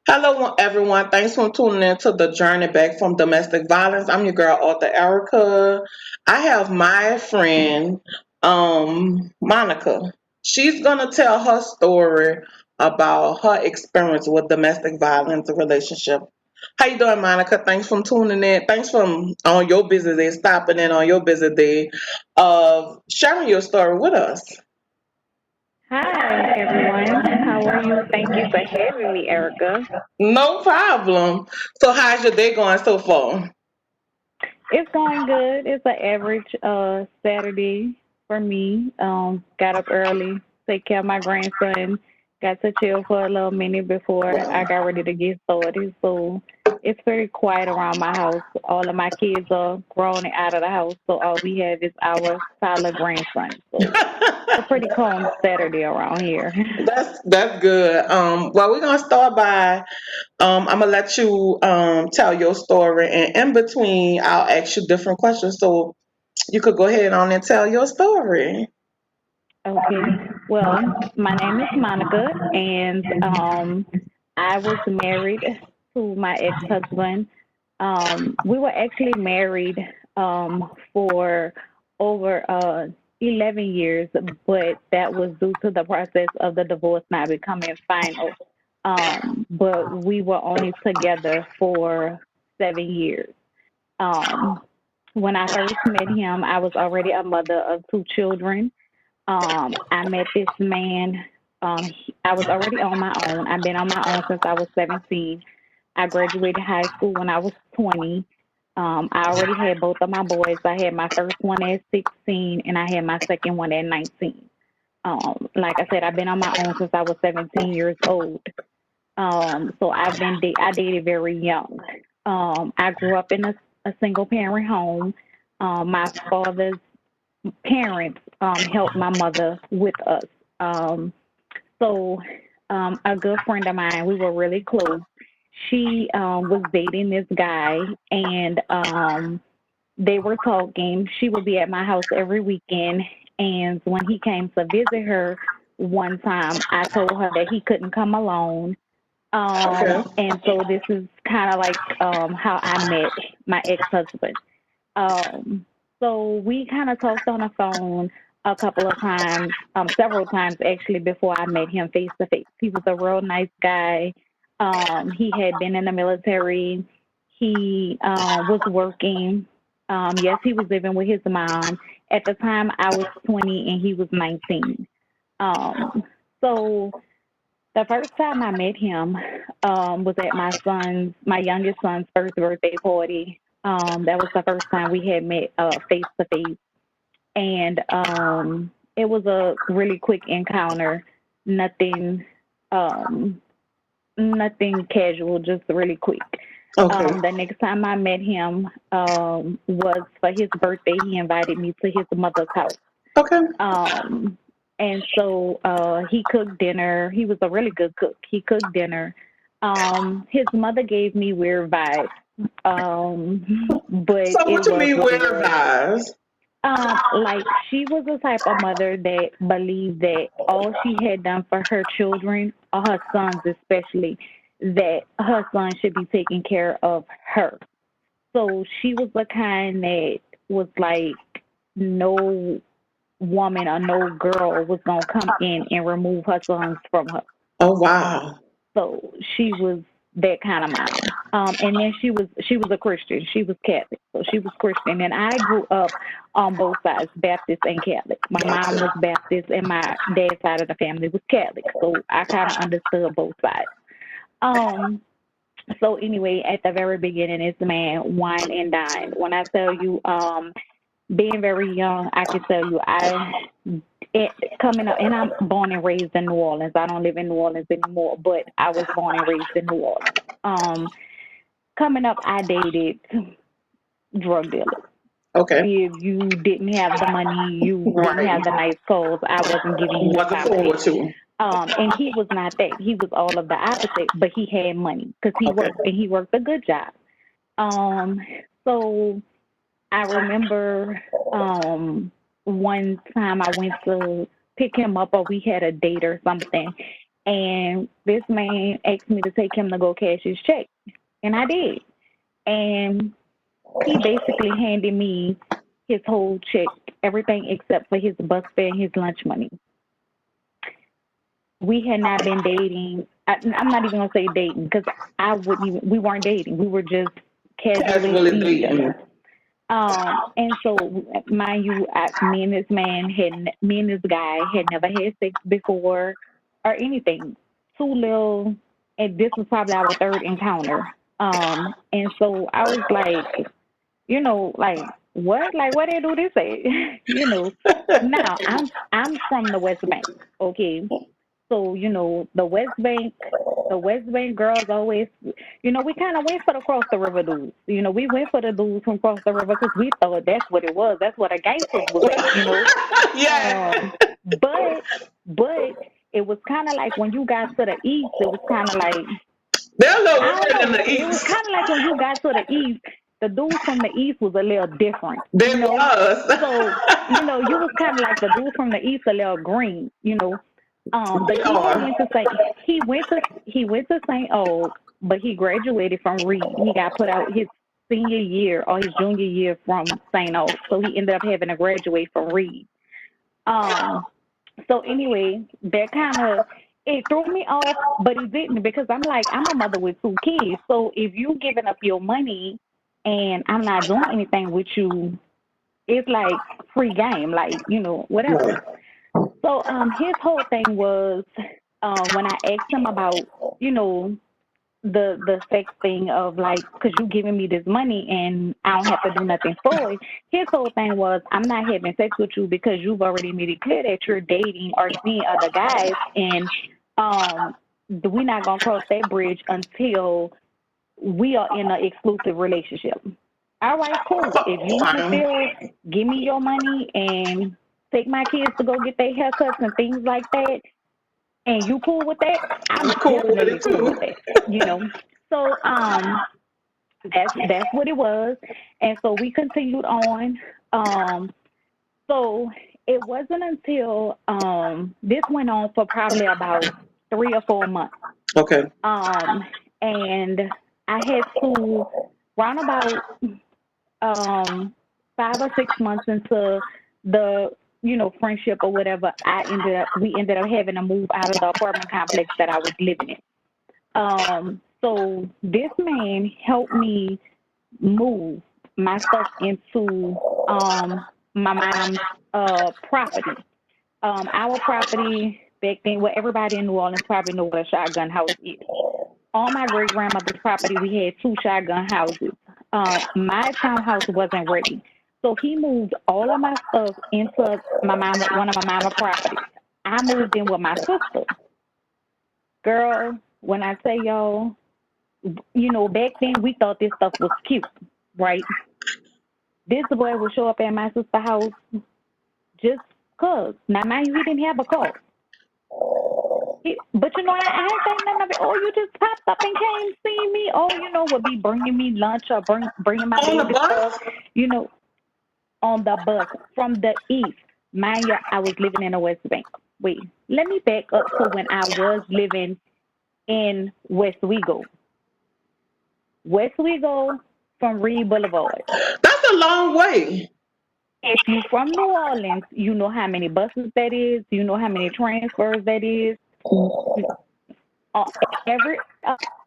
Hello, everyone. Thanks for tuning in to the journey back from domestic violence. I'm your girl, author Erica. I have my friend, Monica. She's gonna tell her story about her experience with domestic violence relationship. How you doing, Monica? Thanks for tuning in. Thanks for on your busy day, stopping in on your busy day, of sharing your story with us. Hi, everyone. How are you? Thank you for having me, Erica. No problem. So, how's your day going so far? It's going good. It's an average Saturday for me. Got up early, take care of my grandson, got to chill for a little minute before I got ready to get started. So it's very quiet around my house. All of my kids are grown and out of the house, so all we have is our toddler grandson. So a pretty calm Saturday around here. That's good. Well, we're gonna start by I'm gonna let you tell your story, and in between, I'll ask you different questions, so you could go ahead on and tell your story. Okay. Well, my name is Monica, and I was married to my ex-husband. We were actually married for over 11 years, but that was due to the process of the divorce not becoming final. But we were only together for 7 years. Um, when I first met him, I was already a mother of two children. I met this man. I was already on my own. I've been on my own since I was 17. I graduated high school when I was 20. I already had both of my boys. I had my first one at 16, and I had my second one at 19. Like I said, I've been on my own since I was 17 years old. I dated very young. I grew up in a single parent home. My father's parents helped my mother with us. Um, so a good friend of mine, we were really close. She was dating this guy, and they were talking. She would be at my house every weekend, and when he came to visit her one time, I told her that he couldn't come alone. Okay. And so this is kind of like how I met my ex-husband. Um, so we kind of talked on the phone a couple of times, several times actually, before I met him face to face. He was a real nice guy. He had been in the military. He was working. Yes, he was living with his mom. At the time, I was 20 and he was 19. Um, so the first time I met him was at my youngest son's first birthday party. That was the first time we had met face to face, and it was a really quick encounter. Nothing, um, nothing casual, just really quick. Okay. The next time I met him was for his birthday. He invited me to his mother's house. Okay. Um, and so he cooked dinner. He was a really good cook. He cooked dinner. His mother gave me weird vibes, but So, it what you was mean what it weird was. vibes? Like she was the type of mother that believed that all she had done for her children, or her sons especially, that her son should be taking care of her. So she was the kind that was like, no woman or no girl was gonna come in and remove her sons from her. Oh wow. So she was that kind of mom. And then she was a Christian. She was Catholic. So she was Christian. And I grew up on both sides, Baptist and Catholic. My mom was Baptist and my dad's side of the family was Catholic. So I kinda understood both sides. Um so anyway, at the very beginning, this man wine and dine. When I tell you, being very young, I can tell you, it, coming up, and I'm born and raised in New Orleans. I don't live in New Orleans anymore, but I was born and raised in New Orleans. Coming up, I dated drug dealers. Okay. If you didn't have the money, you didn't Right. have the nice clothes, I wasn't giving you the Wasn't time of forward day. to. And he was not that. He was all of the opposite, but he had money because he Okay. worked, and he worked a good job. Um, so I remember one time I went to pick him up, or we had a date or something, And this man asked me to take him to go cash his check. And I did. And he basically handed me his whole check, everything except for his bus fare and his lunch money. We had not been dating. I'm not even gonna say dating because I wouldn't even. We weren't dating. We were just casually Casually seeing each dating. other. And so, mind you, me and this guy had never had sex before or anything. Too little, and this was probably our third encounter. And so I was like, like what? Like what they do this at? Now I'm from the West Bank, okay? So, the West Bank girls always, we kind of went for the cross the river dudes. We went for the dudes from cross the river because we thought that's what it was. That's what the gangsters was at. Yes. But, but it was kind of like when you got to the East, it was kind of like, They're a little I don't weird in know. the It was East. kind of like when you got to the East, the dudes from the East was a little different, They was. So, you was kind of like the dudes from the East a little green. But They are. he went to St. Og, but he graduated from Reed. He got put out his senior year or his junior year from St. Og, so he ended up having to graduate from Reed. Um, so anyway, that kind of it threw me off, but it didn't because I'm like I'm a mother with two kids. So if you giving up your money and I'm not doing anything with you, it's like free game, like whatever. Right. So his whole thing was when I asked him about you know the sex thing of like, because you giving me this money and I don't have to do nothing for it. His whole thing was, I'm not having sex with you because you've already made it clear that you're dating or seeing other guys, and um, we're not gonna cross that bridge until we are in an exclusive relationship. All right, cool. If you want to Fine. still give me your money and take my kids to go get their haircuts and things like that, and you cool with that, I'm I'm cool with definitely it cool with too. that. You know. So that's what it was. And so we continued on. Um so it wasn't until this went on for probably about 3 or 4 months. Okay. Um and I had to round about 5 or 6 months into the friendship or whatever, we ended up having to move out of the apartment complex that I was living in. So this man helped me move my stuff into my mom's property. Our property back then, well, everybody in New Orleans probably know what a shotgun house is. On my great grandmother's property, we had two shotgun houses. My townhouse wasn't ready, so he moved all of my stuff into one of my mama properties. I moved in with my sister. Girl, when I say y'all, back then we thought this stuff was cute, right? This boy would show up at my sister's house just cause. Now, mind you, he didn't have a car. But I ain't saying nothing of it. Oh, you just popped up and came see me. Oh, would be bringing me lunch or bringing my On the baby stuff. bus? You know, on the bus from the east. Mind you, I was living in the West Bank. Wait, let me back up to when I was living in West Wego. West Wego from Reed Boulevard. That's a long way. If you from New Orleans, you know how many buses that is. You know how many transfers that is. Uh, every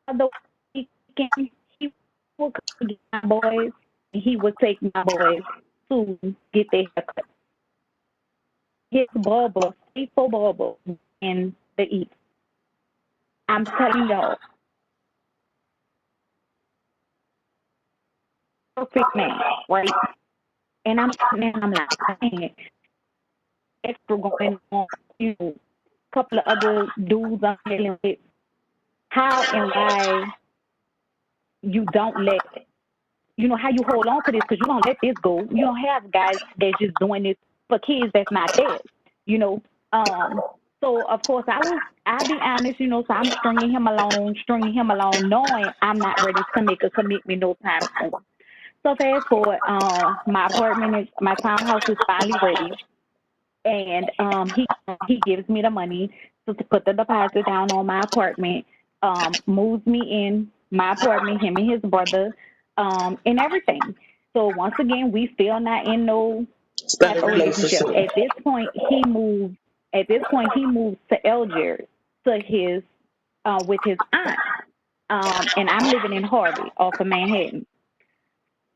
other weekend, he would come get my boys. And he would take my boys to get their haircut. His barber, faithful barber in the East. I'm telling y'all, perfect man, right? And I'm like, man, extra going on, couple of other dudes I'm dealing with. How and why you don't let, how you hold on to this because you don't let this go. You don't have guys that's just doing this for kids that's not theirs, you know. Um, so of course I'll be honest, so I'm stringing him along, knowing I'm not ready to make a commitment no time soon. So fast forward, my townhouse is finally ready, and he gives me the money to put the deposit down on my apartment, moves me in my apartment, him and his brother, and everything. So once again, we still not in no type Steady of relationship. relationship. At this point, he moved. At this point, he moved to Algiers to his with his aunt, and I'm living in Harvey, off of Manhattan.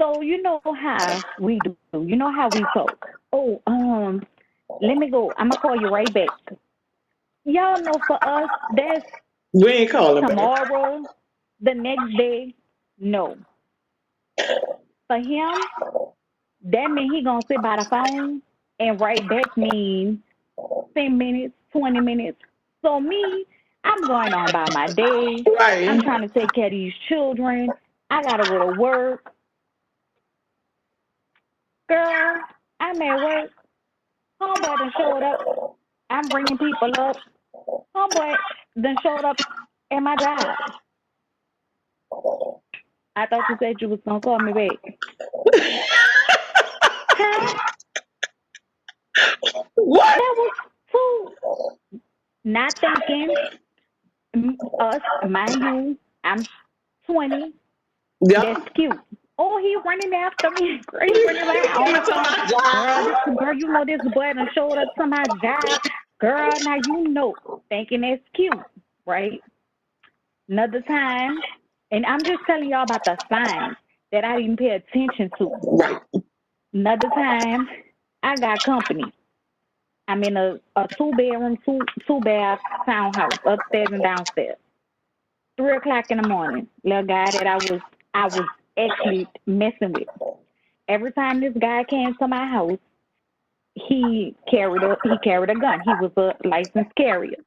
So you know how we do. You know how we talk. Oh, let me go. I'm gonna call you right back. Y'all know for us, that's We ain't calling back. tomorrow, the next day. No, for him, that mean he gonna sit by the phone and write back mean 10 minutes, 20 minutes. So me, I'm going on by my day. I'm Right. trying to take care of these children. I gotta go to work, girl. I'm at work. Homeboy done showed up. I'm bringing people up. Homeboy done showed up at my job. I thought you said you was gonna call me back. Huh? What? That was too not thinking us, mind you, I'm 20. That's Yeah. cute. Oh, he running after me. He running around on Coming the to phone. my Girl, job. this girl, you know this boy done showed up to my job. Girl, now you know. Thinking that's cute, right? Another time, and I'm just telling y'all about the signs that I didn't pay attention to. Right. Another time, I got company. I'm in a two bedroom, two bath townhouse, upstairs and downstairs. 3 o'clock in the morning, little guy that I was actually messing with. Every time this guy came to my house, he carried a gun. He was a licensed carrier.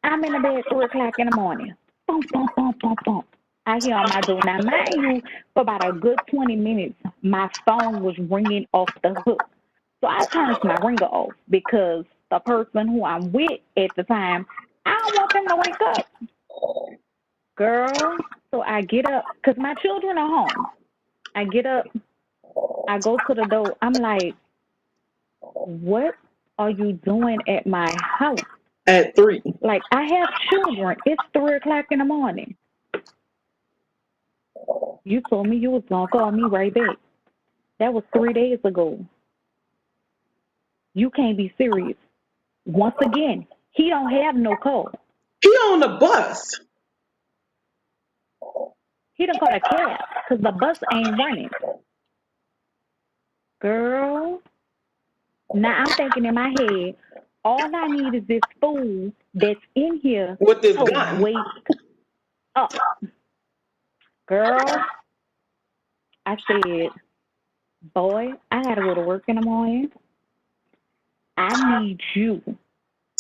I'm in the bed 3 o'clock in the morning. Boom, boom, boom, boom, boom. I hear on my door. Now, mind you, for about a good 20 minutes, my phone was ringing off the hook. So I turned my ringer off because the person who I'm with at the time, I don't want them to wake up. Girl, so I get up because my children are home. I get up, I go to the door. I'm like, what are you doing at my house? At 3. Like, I have children. It's 3 o'clock in the morning. You told me you was gonna call me right back. That was 3 days ago. You can't be serious. Once again, he don't have no call. He on the bus. He done called a cab because the bus ain't running. Girl, now I'm thinking in my head, all I need is this fool that's in here With this to gun. wake up. Girl, I said, boy, I gotta go to work in the morning. I need you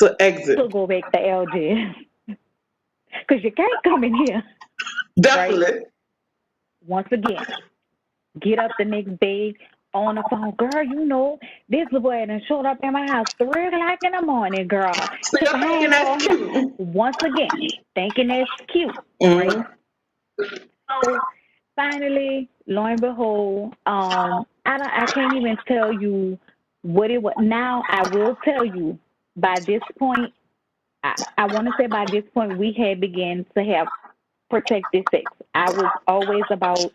To exit. to go back to LJ because you can't come in here, right? Definitely. Once again, get up the next day on the phone. Girl, you know, this boy done showed up at my house 3 o'clock in the morning, girl. Because Still I thinking ain't that's called him. cute. Once again, thinking that's cute, right? Mm-hmm. So finally, lo and behold, I can't even tell you what it was. Now I will tell you by this point, I want to say by this point we had begun to have protected sex. I was always about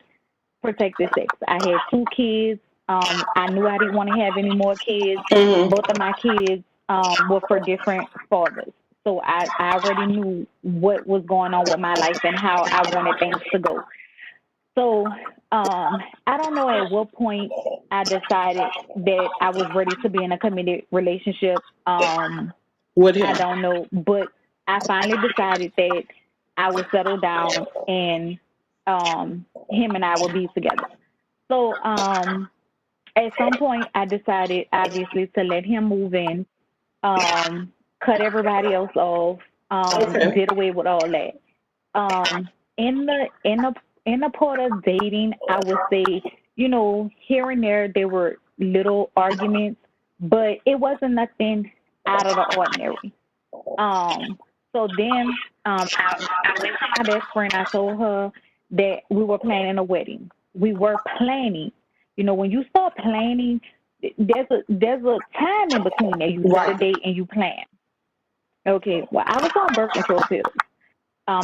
protected sex. I had 2 kids. I knew I didn't want to have any more kids. Both Mm-hmm. of my kids were for different fathers. So I already knew what was going on with my life and how I wanted things to go. So I don't know at what point I decided that I was ready to be in a committed relationship. With I him. don't know, but I finally decided that I would settle down and him and I would be together. So at some point, I decided obviously to let him move in, cut everybody else off, Okay. did away with all that. In the part of dating, I would say, here and there were little arguments, but it wasn't nothing out of the ordinary. Um, so then I went to my best friend. I told her that we were planning a wedding. We were planning. When you start planning, there's a time in between that you set a Right. date and you plan. Okay, well, I was on birth control pills.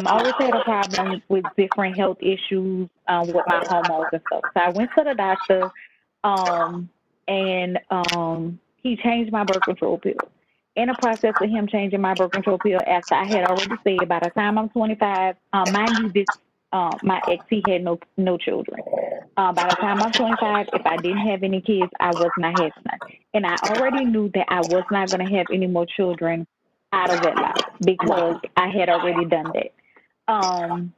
I always had a problem with different health issues with my hormones and stuff. So I went to the doctor, um, and he changed my birth control pill. In the process of him changing my birth control pill, after I had already said by the time I'm 25, mind you, this my ex he had no children. By the time I'm 25, if I didn't have any kids, I was not having none, and I already knew that I was not going to have any more children out of wedlock because Wow. I had already done that. Um,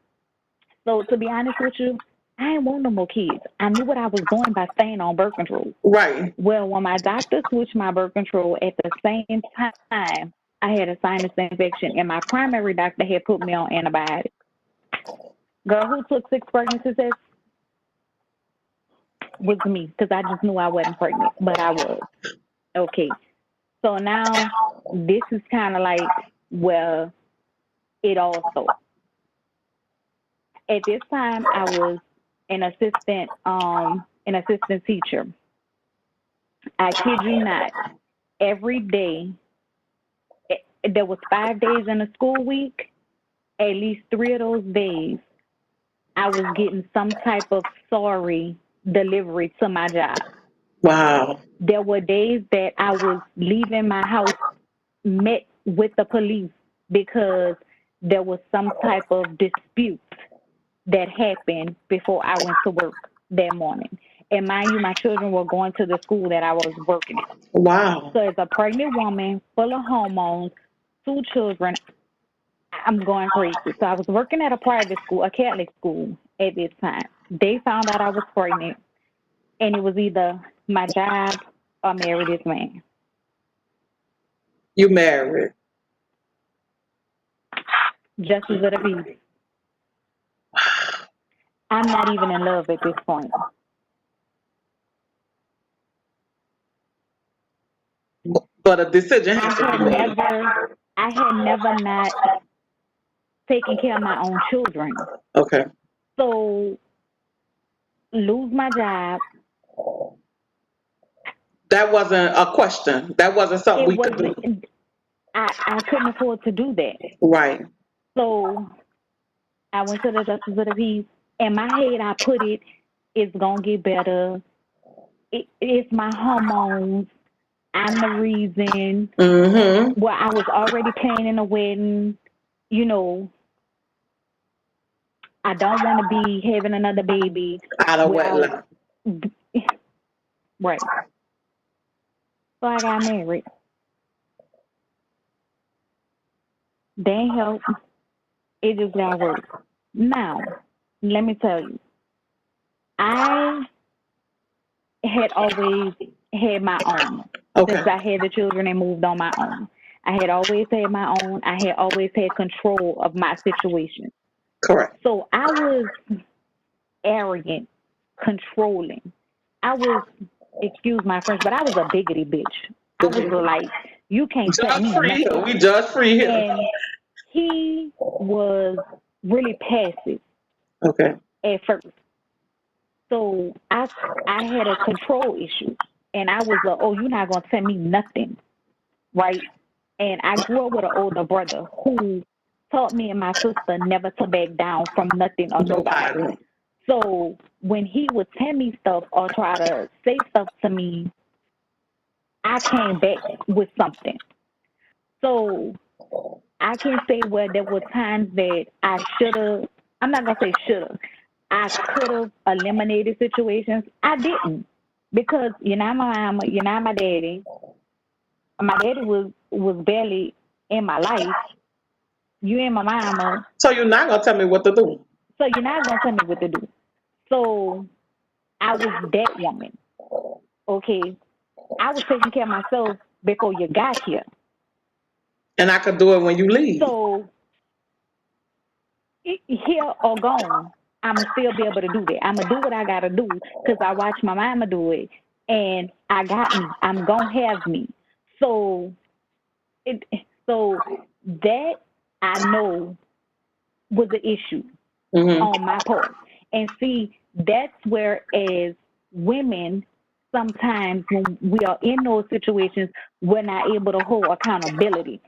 so to be honest with you, I didn't want no more kids. I knew what I was doing by staying on birth control. Right. Well, when my doctor switched my birth control at the same time, I had a sinus infection, and my primary doctor had put me on antibiotics. Girl, who took 6 pregnancy tests was me because I just knew I wasn't pregnant, but I was. Okay. So now this is kind of like where it all started. At this time, I was an assistant teacher. I kid you not. Every day, there was 5 days in a school week. At least 3 of those days, I was getting some type of sorry delivery to my job. Wow. There were days that I was leaving my house met with the police because there was some type of dispute that happened before I went to work that morning. And mind you, my children were going to the school that I was working at. Wow. So as a pregnant woman, full of hormones, 2 children, I'm going crazy. So I was working at a private school, a Catholic school at this time. They found out I was pregnant, and it was either my job or marry this man. You married. Justice of the peace. I'm not even in love at this point. But a decision I has to be had made. never, I had never not taken care of my own children. Okay. So lose my job, That wasn't a question. That wasn't something it we could do. wasn't. I couldn't afford to do that. Right. So I went to the justice of the peace. In my head, I put it, it's gonna get better. It's my hormones. I'm the reason. Mm-hmm. Well, I was already planning a wedding. You know, I don't want to be having another baby Out of without. wedlock. Right. So I got married. They ain't help. It just got worse. Now, let me tell you, I had always had my own. Since Okay. I had the children and moved on my own. I had always had my own. I had always had control of my situation. Correct. So I was arrogant, controlling. I was, excuse my French, but I was a biggity bitch. I was like, you can't tell Judge me free. nothing. We judge free here. And he was really passive Okay. at first. So I had a control issue. And I was oh, you're not gonna tell me nothing, right? And I grew up with an older brother who taught me and my sister never to back down from nothing or nobody. Nobody. So when he would tell me stuff or try to say stuff to me, I came back with something. So I can say where there were times that I should have, I'm not going to say should have, I could have eliminated situations. I didn't because you're not my mama, you're not my daddy. My daddy was barely in my life. You and my mama, So you're not gonna tell me what to do. so you're not gonna tell me what to do. So I was that woman. Okay, I was taking care of myself before you got here. And I could do it when you leave. So here or gone, I'ma still be able to do that. I'ma do what I gotta do because I watch my mama do it, and I got me. I'm gonna have me. So it so that I know was an issue Hmm. on my part. And see, that's where as women, sometimes when we are in those situations, we're not able to hold accountability.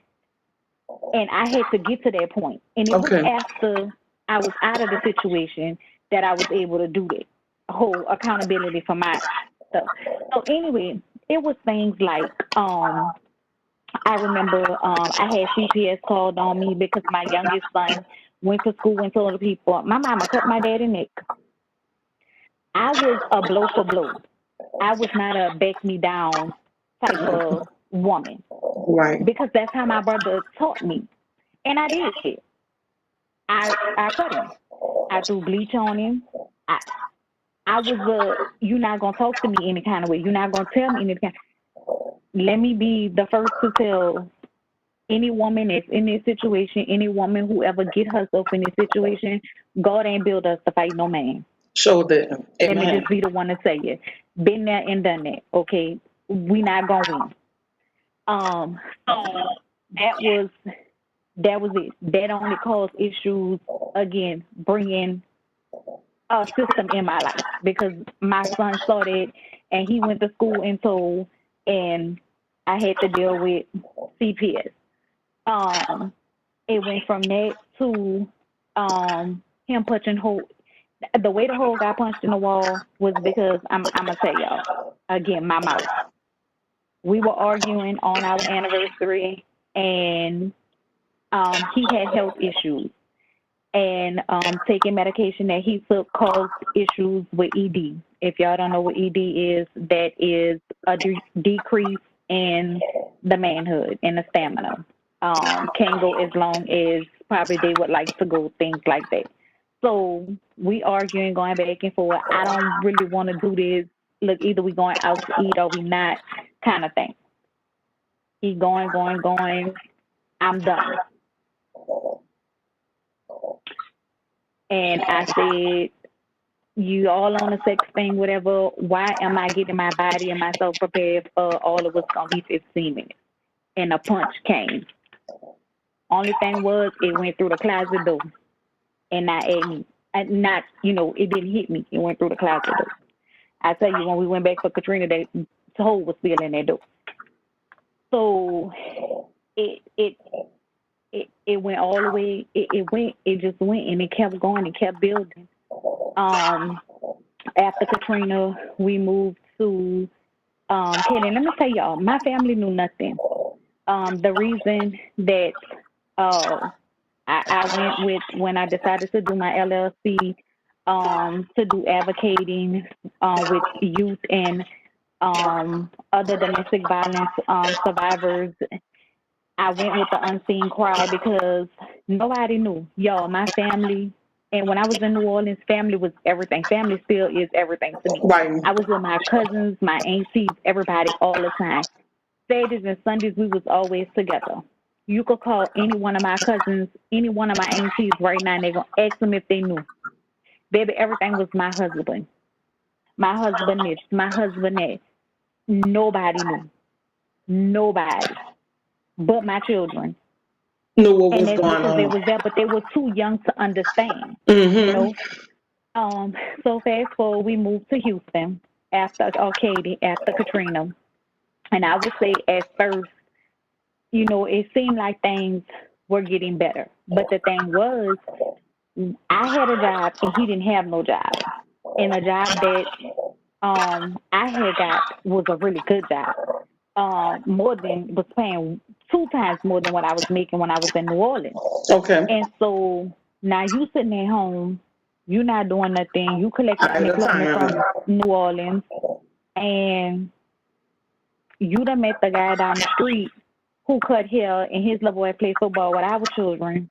And I had to get to that point. And it was Okay. after I was out of the situation that I was able to do that whole accountability for my stuff. So anyway, it was things like I remember I had CPS called on me because my youngest son went to school and told the people, my mama cut my daddy neck. I was a blow for blow. I was not a back me down type of woman Right. because that's how my brother taught me. And I did. I cut him. I threw bleach on him. I I was you're not gonna talk to me any kind of way. You're not gonna tell me any kind. Let me be the first to tell any woman that's in this situation, any woman who ever get herself in this situation, God ain't build us to fight no man. Show that. Let me Amen. just be the one to say it. Been there and done that. Okay, we not gonna win. So that was that was it. That only caused issues again, bringing a system in my life because my son started and he went to school and told, and I had to deal with CPS. Um, it went from that to him punching hole. The way the hole got punched in the wall was because I'm gonna tell y'all again, my mouth. We were arguing on our anniversary, and he had health issues, and taking medication that he took caused issues with ED. If y'all don't know what ED is, that is a decrease in the manhood and the stamina. Can't go as long as probably they would like to go, things like that. So we arguing, going back and forth. I don't really want to do this. Look, either we going out to eat or we not, kind of thing. He going, going, going. I'm done. And I said, you all on a sex thing, whatever. Why am I getting my body and myself prepared for all of us gonna be 15 minutes? And a punch came. Only thing was it went through the closet door and not at me. And not, it didn't hit me. It went through the closet door. I tell you, when we went back for Katrina, the hole was still in that door. So it it it went all the way. It just went, and it kept going. It kept building. Um, After Katrina, we moved to Kaden. Let me tell y'all, my family knew nothing. The reason that uh, I went with when I decided to do my LLC to do advocating with youth and other domestic violence survivors. I went with the unseen cry because nobody knew. Y'all, my family, and when I was in New Orleans, family was everything. Family still is everything to me. Right. I was with my cousins, my aunties, everybody all the time. Saturdays and Sundays, we was always together. You could call any one of my cousins, any one of my aunties right now, and they're going to ask them if they knew. Baby, everything was my husband. My husband this, my husband that. Nobody knew. Nobody. But my children. Knew what And was that's going because they on. was there, but they were too young to understand, you Mm-hmm. know. So fast forward, we moved to Houston after Katie, after Katrina. And I would say at first, it seemed like things were getting better. But the thing was, I had a job and he didn't have no job. And a job that I had got was a really good job. More than was paying 2 times more than what I was making when I was in New Orleans. Okay. And so now you sitting at home, you not doing nothing, you collecting Idle unemployment time. from New Orleans, and you done met the guy down the street who cut hair and his little boy play football with our children.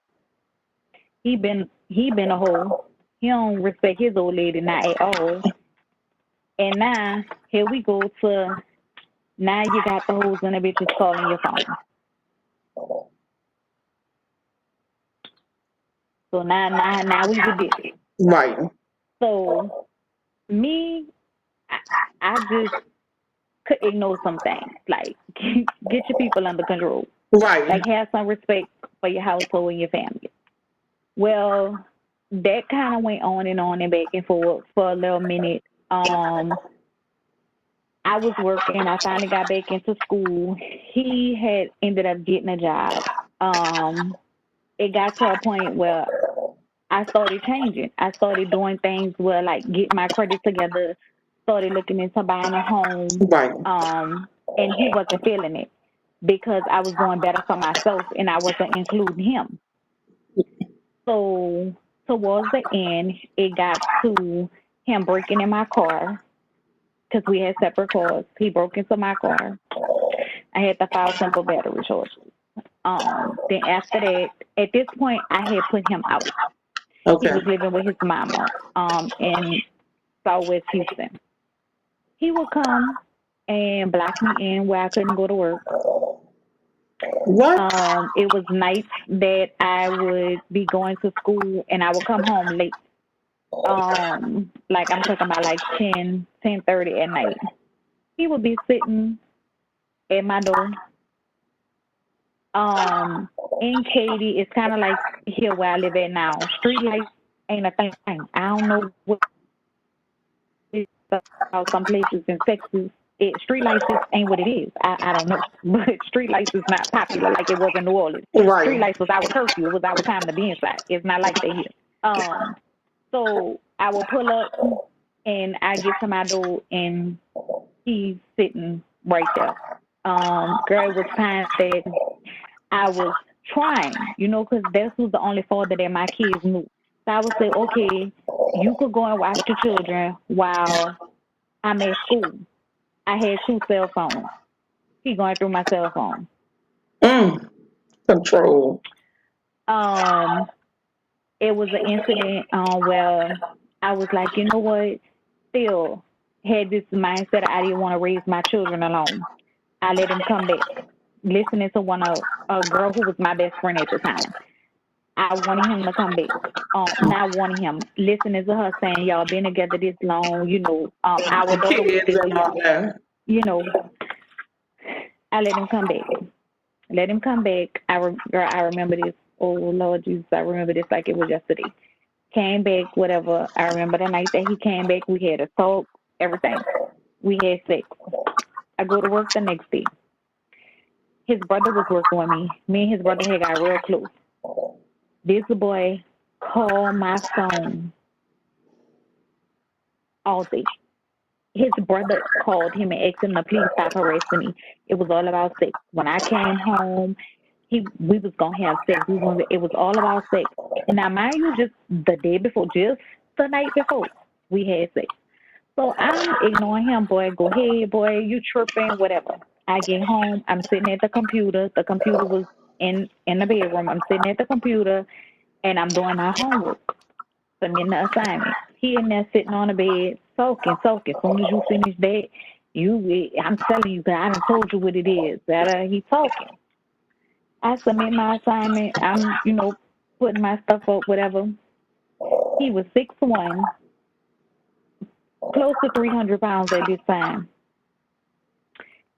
He been a hoe. He don't respect his old lady not at all. And now here we go to now you got the hoes and the bitches calling your phone. So now we with this. Right. So me, I, I just could ignore some things. Like get your people under control. Right. Like have some respect for your household and your family. Well, that kind of went on and back and forth for a little minute. I was working. I finally got back into school. He had ended up getting a job. Um, it got to a point where I started changing. I started doing things where, like, get my credit together, started looking into buying a home, Right. and he wasn't feeling it because I was doing better for myself and I wasn't including him. So towards the end, it got to him breaking in my car because we had separate cars. He broke into my car. I had to file simple battery charges. Then after that, at this point, I had put him out. He Okay. was living with his mama in Southwest Houston. He would come and block me in where I couldn't go to work. What? It was nights that I would be going to school and I would come home late. Like I'm talking about like 10:30 at night. He would be sitting at my door. Um, in Katy, it's kind of like here where I live at now. Street lights ain't a thing. I don't know what it's about some places in Texas. Street lights just ain't what it is. I don't know, but street lights is not popular like it was in New Orleans. Street Right. lights was our curfew. It was our time to be inside. It's not like that here. Um, so I will pull up and I get to my door and he's sitting right there. Girl, it was times that I was trying, because this was the only father that my kids knew. So I would say, okay, you could go and watch the children while I'm at school. I had two cell phones. He going through my cell phone. Mm. Control. Um, it was an incident where I was like, you know what? Still had this mindset I didn't want to raise my children alone. I let him come back, listening to one of a girl who was my best friend at the time. I wanted him to come back. Not wanting him, listening to her saying, "Y'all been together this long, our The daughter was kids and 6 months, all that. you know." I let him come back. Let him come back. Girl, I remember this. Oh Lord Jesus, I remember this like it was yesterday. Came back, whatever. I remember the night that he came back. We had a talk, everything. We had sex. I go to work the next day. His brother was working with me. Me and his brother had got real close. This boy called my phone all day. His brother called him and asked him to please stop harassing me. It was all about sex. When I came home, we was gonna have sex. It was all about sex. And now, mind you, just the day before, just the night before, we had sex. So I'm ignoring him, boy. Go ahead, boy. You tripping, whatever. I get home. I'm sitting at the computer. The computer was in the bedroom. I'm sitting at the computer and I'm doing my homework, submitting the assignment. He in there sitting on the bed, soaking, soaking. As soon as you finish that, I'm telling you, 'cause I done told you what it is. That he talking. I submit my assignment. I'm, putting my stuff up, whatever. He was 6'1", close to 300 pounds at this time.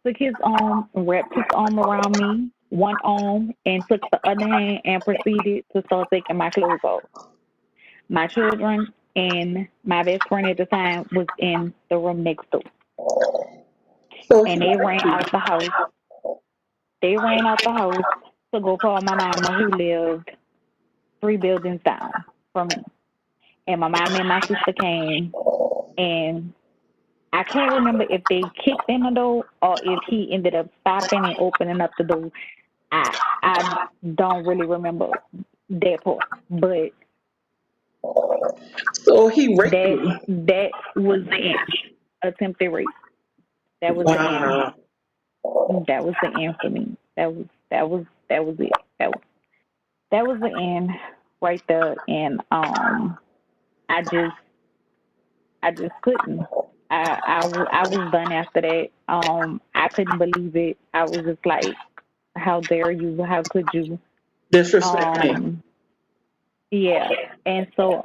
Took his arm, wrapped his arm around me, one arm, and took the other hand and proceeded to start taking my clothes off. My children and my best friend at the time was in the room next door. So And he they ran raped out the house. They ran out the house to go call my mama who lived 3 buildings down from me. And my mom and my sister came and I can't remember if they kicked in the door or if he ended up stopping and opening up the door. I don't really remember that part. But so he raped that you. that was the end. Attempted rape. That was the end. Wow. That was the end for me. That was it. That was the end right there. And I just I just couldn't. I was done after that. I couldn't believe it. I was just like, how dare you? How could you? Disrespect me. Um yeah. And so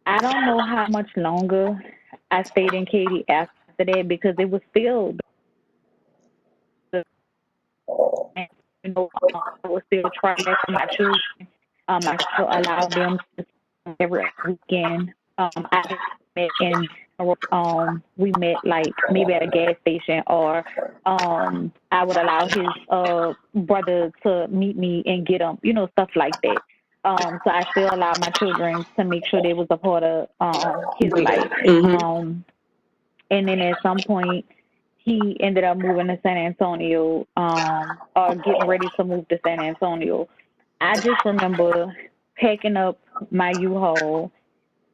I don't know how much longer I stayed in Katy after that because it was still I was still trying that for my children. I still allowed them to every weekend. I met in we met like maybe at a gas station, or I would allow his brother to meet me and get him, stuff like that. So I still allow my children to make sure they was a part of his life. Mm-hmm. Um, and then at some point he ended up moving to San Antonio, or getting ready to move to San Antonio. I just remember packing up my U-Haul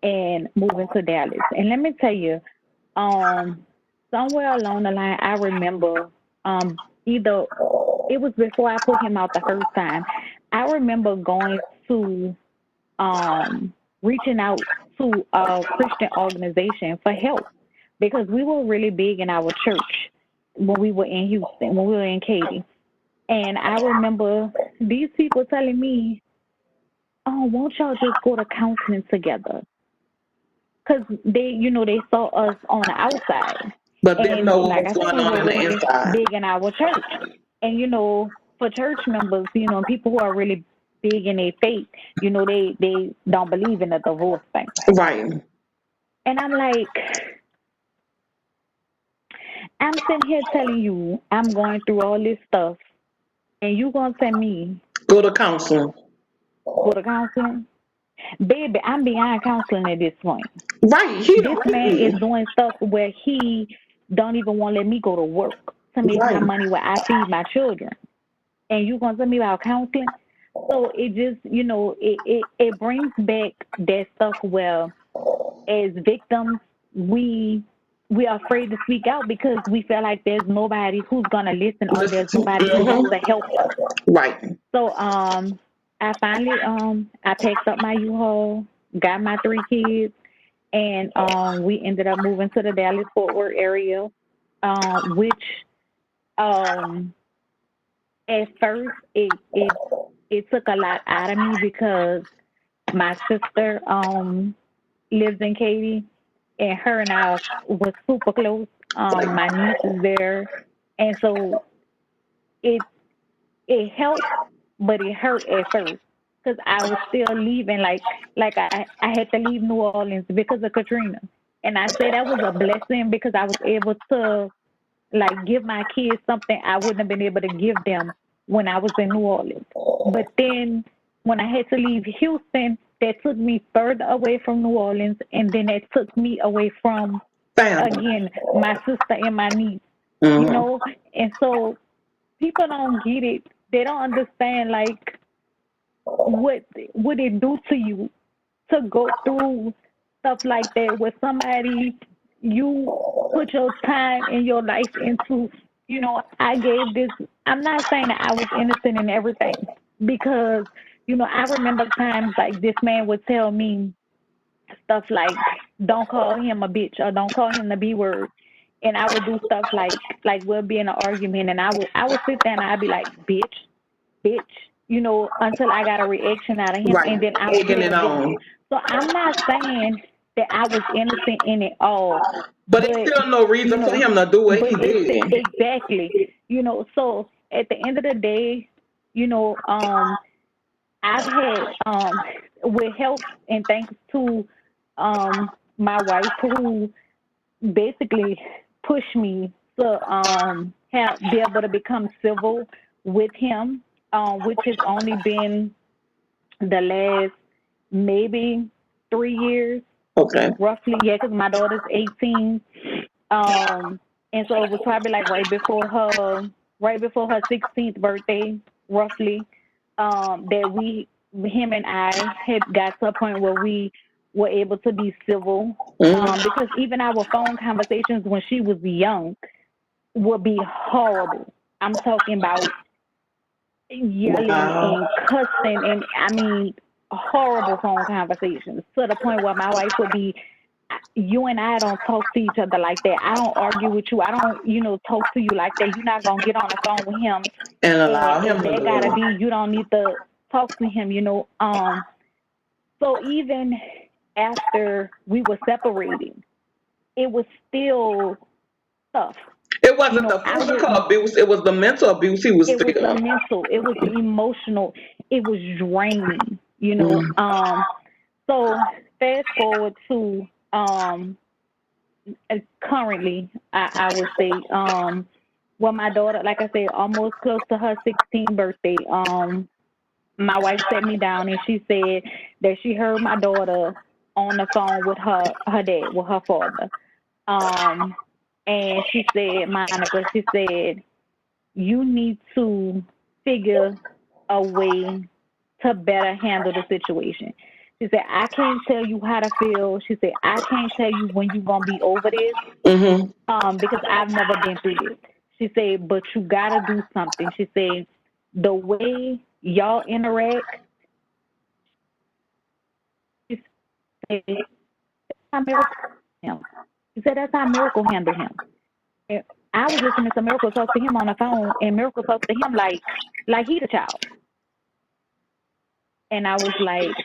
and moving to Dallas. And let me tell you, um, somewhere along the line, I remember either it was before I put him out the first time. I remember going to um, reaching out to a Christian organization for help because we were really big in our church when we were in Houston, when we were in Katy. And I remember these people telling me, "Oh, won't y'all just go to counseling together?" Because they saw us on the outside, But didn't and know what like was I said, going we on were in the really inside. big in our church. And for church members, people who are really big in their faith, they don't believe in the divorce thing. Right. And I'm like, I'm sitting here telling you I'm going through all this stuff, and you gonna tell me Go to counseling. go to counseling? Baby, I'm beyond counseling at this point. Right. He This man is already. doing stuff where he don't even want to let me go to work to make my Right. money where I feed my children. And you gonna tell me about counseling? So it just, it brings back that stuff where as victims we are afraid to speak out because we feel like there's nobody who's gonna listen or Listen there's to. nobody who wants to help us. Right. So I finally I packed up my U-Haul, got my 3 kids, and we ended up moving to the Dallas Fort Worth area, which um, at first it took a lot out of me because my sister lives in Katy, and her and I was super close. My niece is there, and so it it helped, but it hurt at first because I was still leaving. Like I had to leave New Orleans because of Katrina, and I say that was a blessing because I was able to like give my kids something I wouldn't have been able to give them when I was in New Orleans. But then when I had to leave Houston, that took me further away from New Orleans, and then that took me away from Family. again my sister and my niece. You Mm-hmm. know, and so people don't get it. They don't understand like what would it do to you to go through stuff like that with somebody you put your time and your life into. I gave this. I'm not saying that I was innocent in everything because I remember times like this man would tell me stuff like don't call him a bitch or don't call him the B word. And I would do stuff like we'll be in an argument and I would sit there and I'd be like, bitch, until I got a reaction out of him Right. and then I would Egging hit it him back. on. So I'm not saying that I was innocent in it all, But it's but still no you reason for know, him to do what but he it's did. exactly, so at the end of the day, you know, um, I've had with help and thanks to my wife who basically pushed me to have be able to become civil with him, which has only been the last maybe 3 years, Okay. roughly. Yeah, because my daughter's 18, and so it was probably like right before her 16th birthday, roughly, that him and I had got to a point where we were able to be civil. Mm-hmm. Because even our phone conversations when she was young would be horrible. I'm talking about yelling Wow. and cussing, and I mean horrible phone conversations to the point where my wife would be, you and I don't talk to each other like that. I don't argue with you. I don't, talk to you like that. You're not gonna get on the phone with him, And and allow him and to that do gotta it. be. You don't need to talk to him. So even after we were separating, it was still tough. It wasn't the I physical wouldn't. abuse, it was the mental abuse he was It was the feeling. mental. It was the emotional. It was draining. Mm. So fast forward to um Currently, I would say, well, my daughter, like I said, almost close to her 16th birthday. My wife sat me down and she said that she heard my daughter on the phone with her dad, with her father. Um, and she said, Monica, she said, you need to figure a way to better handle the situation. She said, I can't tell you how to feel. She said, I can't tell you when you're gonna be over this, Mhm. because I've never been through this. She said, but you gotta do something. She said, the way y'all interact, she said, that's how Miracle handle him. She said, that's how Miracle handle him. And I was listening to Miracle talk to him on the phone, and Miracle talks to him like he the child. And I was like,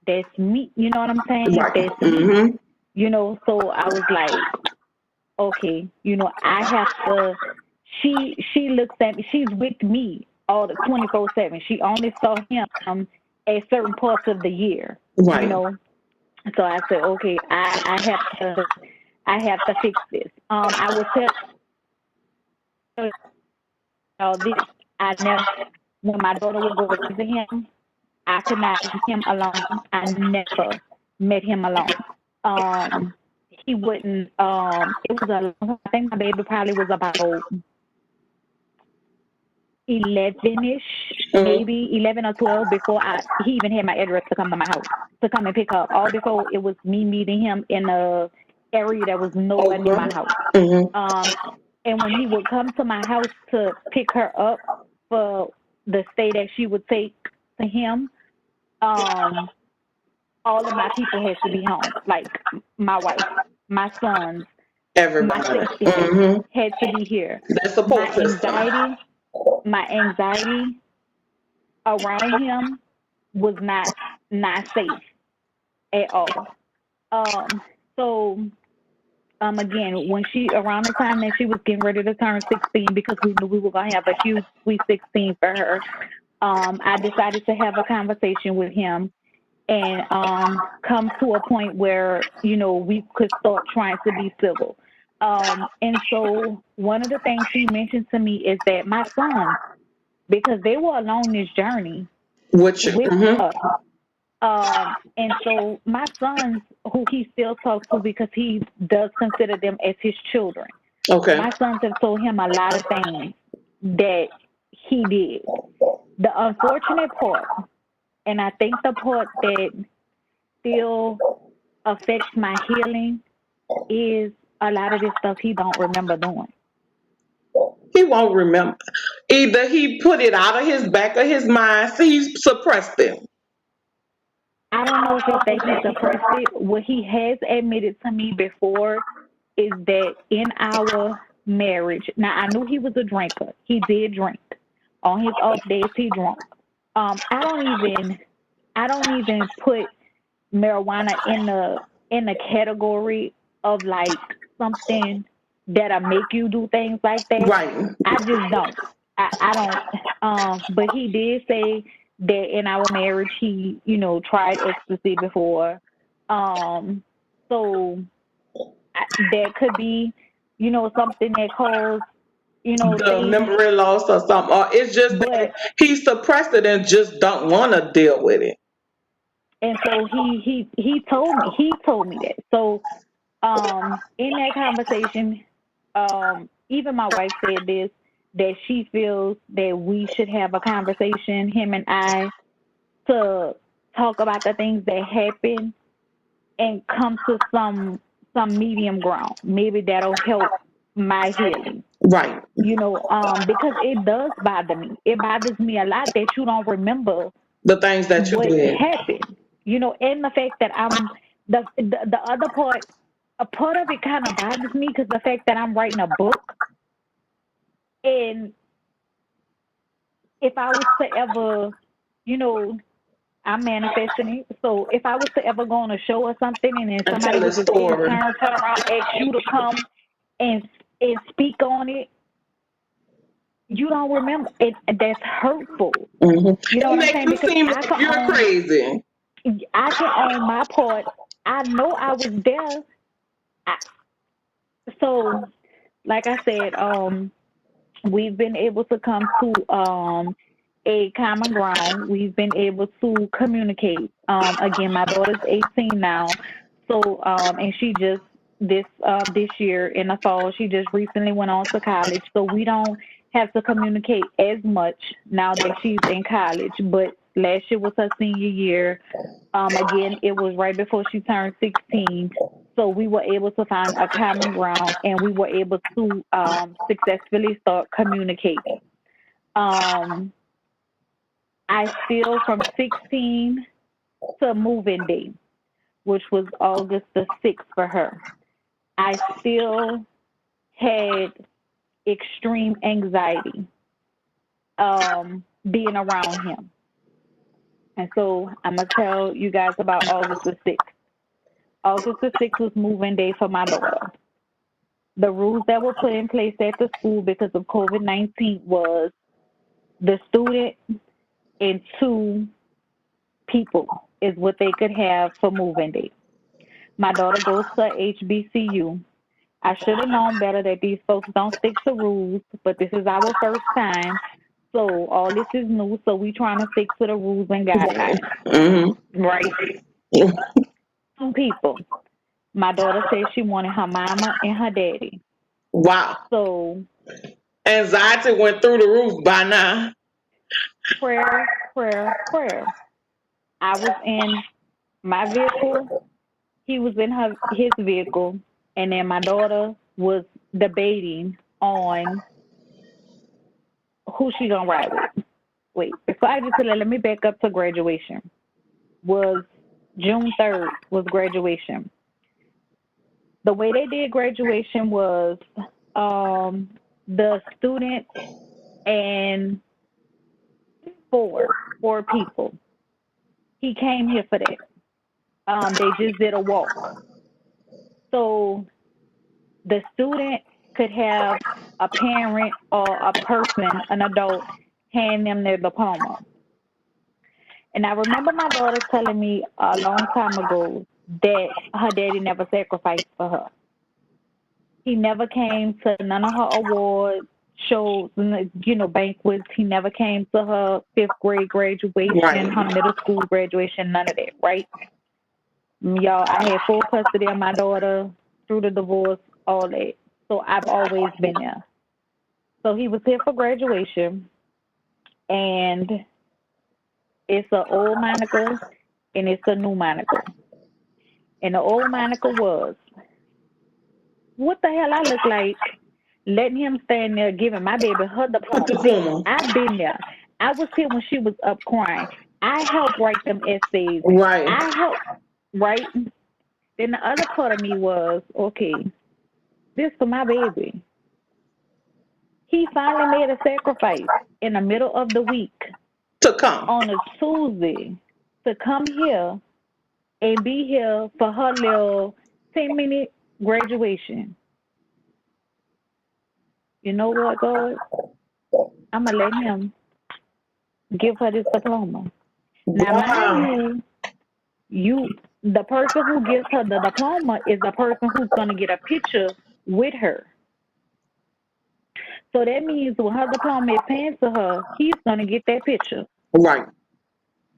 that's me. You know what I'm saying? Right. That's me. Mhm. So I was like, okay, I have to. She looks at me. She's with me all the 24/7. She only saw him at certain parts of the year. You Right. know. So I said, okay, I have to fix this. I will tell y'all this. I never when my daughter would go to visit him, I could not leave him alone. I never met him alone. Um, he wouldn't. It was I think my baby probably was about 11ish, Mhm. maybe 11 or 12 before he even had my address to come to my house to come and pick up. All before it was me meeting him in a area that was nowhere near Okay. my house. Mhm. Um, and when he would come to my house to pick her up for the stay that she would take to him, um, all of my people has to be home, like my wife, my sons, my Everybody. safety Mhm. had to be here. That My support system. anxiety, my anxiety around him was not safe at all. Um, so again, when she around the time that she was getting ready to turn 16, because we knew we were gonna have a huge sweet 16 for her, I decided to have a conversation with him and come to a point where we could start trying to be civil. And so one of the things he mentioned to me is that my sons, because they were along this journey Which. with Mhm. us, and so my sons, who he still talks to because he does consider them as his children, Okay. my sons have told him a lot of things that he did. The unfortunate part, and I think the part that still affects my healing, is a lot of this stuff he don't remember doing. He won't remember. Either he put it out of his back of his mind, so he suppressed it. I don't know if it's that he suppressed it. What he has admitted to me before is that in our marriage, now I knew he was a drinker. He did drink. On his off days, he drunk. I don't even put marijuana in the category of like something that'll make you do things like that. Right. I just don't. I don't. But he did say that in our marriage, he tried ecstasy before. Um, so that could be something that caused The things. memory loss or something. Or it's just that But he suppressed it and just don't want to deal with it. and so he told me that. So in that conversation, even my wife said this, that she feels that we should have a conversation, him and I, to talk about the things that happen and come to some medium ground. Maybe that'll help my healing. Right. Because it does bother me. It bothers me a lot that you don't remember The things that you what did. happened. And the fact that I'm the other part, a part of it kind of bothers me because the fact that I'm writing a book, and if I was to ever, you know, I'm manifesting it. So if I was to ever go on a show or something, and then And somebody tell the was to take story. turn around, ask you to come and speak on it, you don't remember it. That's hurtful. Hmm. You know It what I'm make saying? you Because seem like you're crazy. I can own my part. I know I was there. So, like I said, we've been able to come to a common ground. We've been able to communicate. Again, my daughter's 18 now, so and she just this year in the fall, she just recently went on to college. So we don't have to communicate as much now that she's in college. But last year was her senior year. Again, it was right before she turned 16. So we were able to find a common ground and we were able to successfully start communicating. Um, I still, from 16 to moving day, which was August the 6th for her, I still had extreme anxiety being around him. And so I'm going to tell you guys about August the 6th. August the 6th was moving day for my daughter. The rules that were put in place at the school because of COVID-19 was the student and two people is what they could have for moving day. My daughter goes to HBCU. I should have known better that these folks don't stick to rules, but this is our first time. So all this is new, so we trying to stick to the rules and guidelines, Hmm. right? Two people. My daughter said she wanted her mama and her daddy. Wow. So Anxiety went through the roof by now. prayer, prayer, prayer. I was in my vehicle, he was in his vehicle, and then my daughter was debating on who she gonna ride with. Wait, before I get to that, let me back up to graduation. Was June 3rd was graduation. The way they did graduation was um, the students and four people. He came here for that. They just did a walk. So the student could have a parent or a person, an adult, hand them their diploma. And I remember my daughter telling me a long time ago that her daddy never sacrificed for her. He never came to none of her awards, shows, banquets. He never came to her fifth grade graduation, Right. her middle school graduation, none of that, right? Y'all, I had full custody of my daughter through the divorce, all that. So I've always been there. So he was here for graduation, and it's an old Monica and it's a new Monica. And the old Monica was, what the hell I look like letting him stand there giving my baby her diploma. Diploma. I've been there. I was here when she was up crying. I helped write them essays. Right. I helped, right? Then the other part of me was, okay, this for my baby. He finally made a sacrifice in the middle of the week To come. on a Tuesday to come here and be here for her little 10-minute graduation. You know what, God? I'm going to let him give her this diploma. Now, mind Wow. you, the person who gives her the diploma is the person who's going to get a picture with her. So that means when her diploma is handed to her, he's going to get that picture. Right.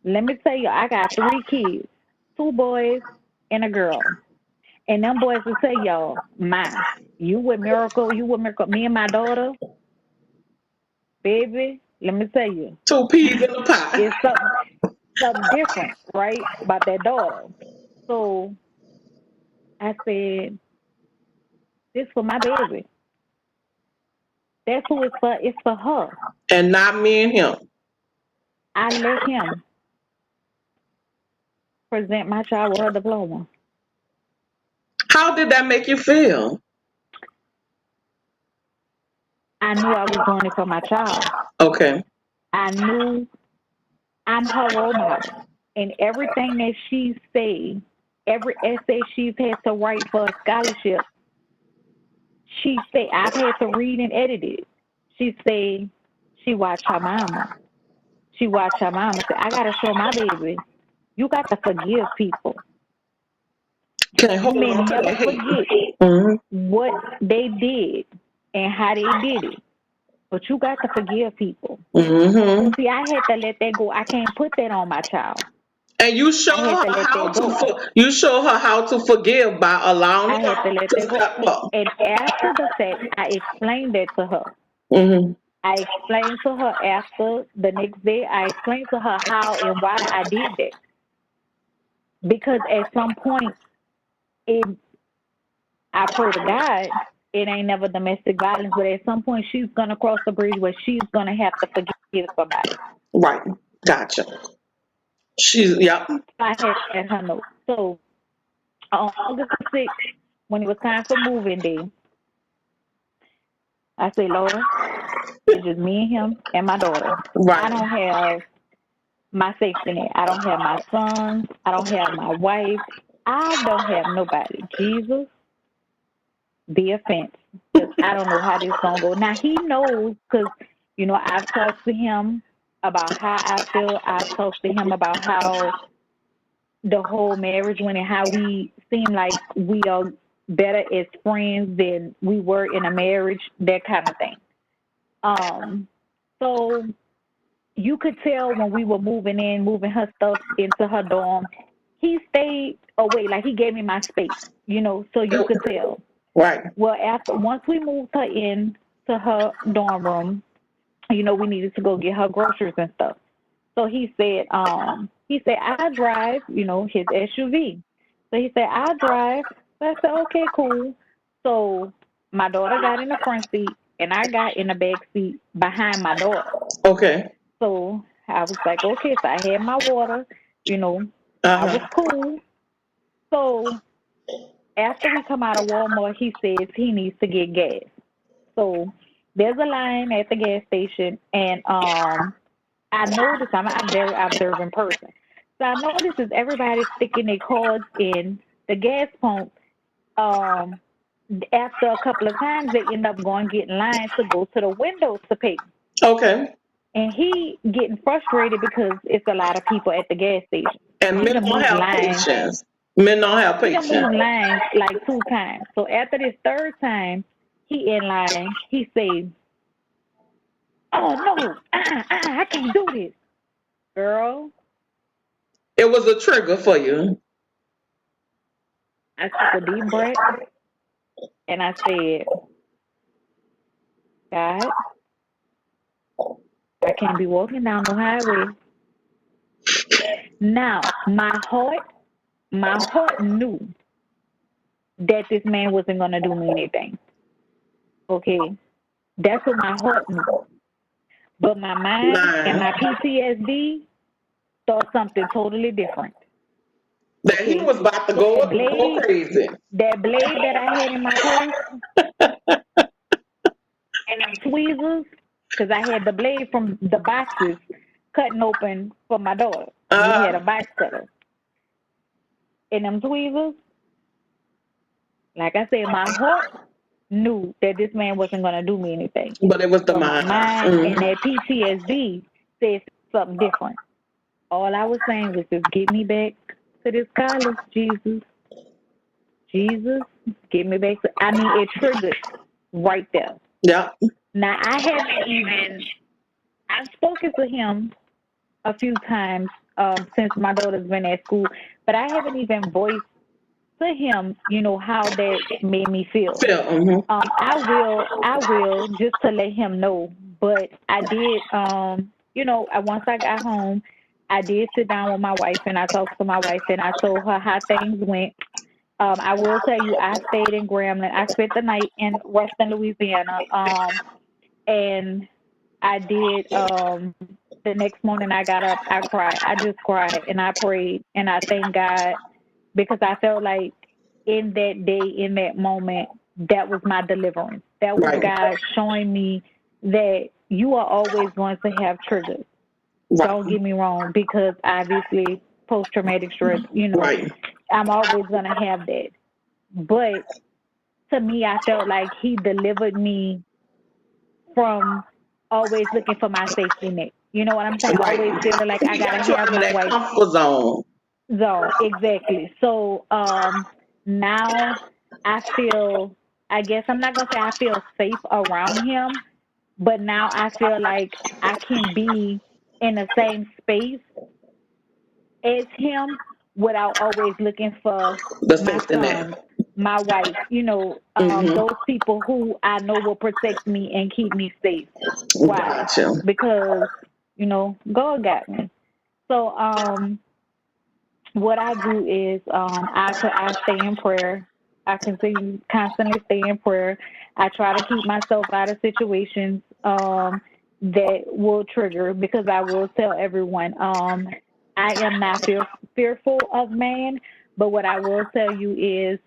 Let me tell you, I got 3 kids, 2 boys and a girl. And them boys will say, y'all, you with Miracle. Me and my daughter, baby, let me tell you, Two peas in the pot. it's something different, right, about that daughter. So I said, this for my baby. That's who it's for. It's for her. And not me and him. I let him present my child with her diploma. How did that make you feel? I knew I was doing it for my child. Okay. I knew I'm her role model. And everything that she say, every essay she's had to write for a scholarship, she say I've had to read and edit it. She say she watched her mama. She watched her mama say, I gotta show my baby. You got to forgive people. Can't You hold may on to never that hate. forget Mm-hmm. what they did and how they did it, but you got to forgive people. So Mm-hmm. see, I had to let that go. I can't put that on my child. And you show I had her to let how that to go. you show her how to forgive by allowing I had to her let to that go. step up. And after the fact, I explained that to her. Mm-hmm. I explained to her after the next day. I explained to her how and why I did that. Because at some point, it, I pray to God, it ain't never domestic violence. But at some point, she's gonna cross the bridge where she's gonna have to forgive somebody. Right. Gotcha. She's yep. I had her know. So on August 6th, when it was time for moving day, I said, Lord, it's just me and him and my daughter. I Right. don't have my safety net. I don't have my sons. I don't have my wife. I don't have nobody. Jesus, the offense. Because I don't know how this going to go. Now, he knows because, I've talked to him about how I feel. I've talked to him about how the whole marriage went and how we seem like we are better as friends than we were in a marriage, that kind of thing. Um, so you could tell when we were moving her stuff into her dorm, he stayed away, like he gave me my space, so you could tell. Right. Well, after once we moved her in to her dorm room, we needed to go get her groceries and stuff. So he said, I drive, his SUV. So he said, I drive. So I said, okay, cool. So my daughter got in the front seat and I got in the back seat behind my daughter. Okay. So I was like, okay, so I had my water, you know, I was Uh-huh. cool. So after we come out of Walmart, he says he needs to get gas. So there's a line at the gas station, and I noticed I'm a very observant person. So I noticed is everybody sticking their cards in the gas pump. Um, After a couple of times, they end up going get in line to go to the window to pay. Okay. And he getting frustrated because it's a lot of people at the gas station. So And he men done don't moved have lines. patience. Men don't have He done patience. moved lines like 2 times. So after this third time, he in line. He say, "Oh no, I can't do this, girl." It was a trigger for you. I took a deep breath and I said, "God, I can't be walking down the highway." Now, my heart knew that this man wasn't gonna do me anything. Okay, that's what my heart knew. But my mind and Lying. my PTSD thought something totally different. That he Okay, was about to so go that go blade, crazy. that blade that I had in my purse, and them tweezers, because I had the blade from the boxes cutting open for my daughter. We had a Uh, box cutter, and them tweezers. Like I said, my heart knew that this man wasn't gonna do me anything, but it was the but my mind. mind and Mm. that PTSD said something different. All I was saying was just get me back to this college, Jesus. Jesus, get me back to, I mean, it triggered right there. Yeah. Now, I've spoken to him a few times since my daughter's been at school, but I haven't even voiced to him, how that made me feel. Feel. Mm-hmm. I will just to let him know. But I did, once I got home, I did sit down with my wife and I talked to my wife and I told her how things went. I will tell you, I stayed in Grambling. I spent the night in Western Louisiana. And I did. The next morning, I got up. I cried. I just cried and I prayed and I thank God because I felt like in that day, in that moment, that was my deliverance. That was Right. God showing me that you are always going to have triggers. Right. Don't get me wrong, because obviously post traumatic stress, Right. I'm always going to have that. But to me, I felt like he delivered me from always looking for my safety net. You know what I'm saying? Always Right. feeling like I He gotta got you have out of my that wife comfort zone. zone. Exactly. So now I feel, I guess I'm not gonna say I feel safe around him, but now I feel like I can be in the same space as him without always looking for The my safety net. sons, my wife, Hmm. those people who I know will protect me and keep me safe. Why? Gotcha. Because, God got me. So, what I do is I stay in prayer. I continue constantly stay in prayer. I try to keep myself out of situations that will trigger, because I will tell everyone I am not fearful of man, but what I will tell you is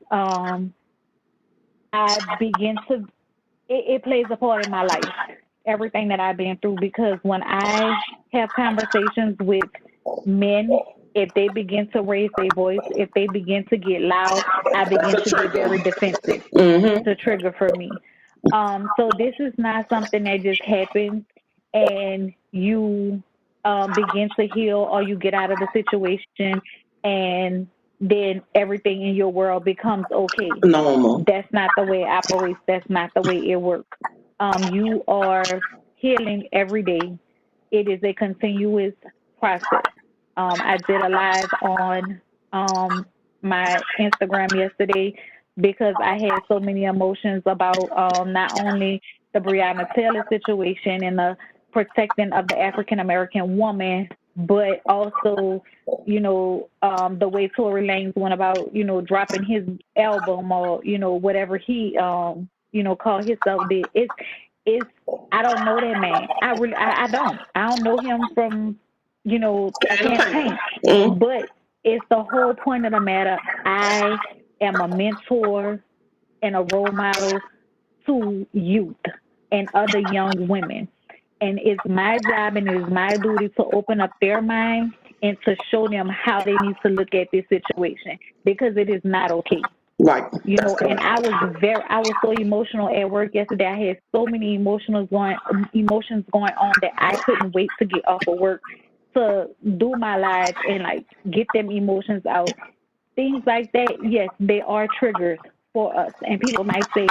I begin to it plays a part in my life, everything that I've been through, because when I have conversations with men, if they begin to raise their voice, if they begin to get loud, I That's begin a to get trigger. very defensive. It's Hmm. a trigger for me. So this is not something that just happens and you begin to heal, or you get out of the situation and then everything in your world becomes okay. Normal. That's not the way it operates. That's not the way it works. You are healing every day. It is a continuous process. I did a live on um, my Instagram yesterday because I had so many emotions about not only the Breonna Taylor situation and the protecting of the African American woman, but also, the way Tory Lanez went about, dropping his album, or, whatever he, called himself did. It's, I don't know that man. I don't know him from, a And the can of paint. paint. Mm. But it's the whole point of the matter. I am a mentor and a role model to youth and other young women. And it's my job and it is my duty to open up their mind and to show them how they need to look at this situation, because it is not okay. Right. That's And correct. I was so emotional at work yesterday. I had so many emotions going on that I couldn't wait to get off of work to do my live and like get them emotions out. Things like that, yes, they are triggers for us. And people might say,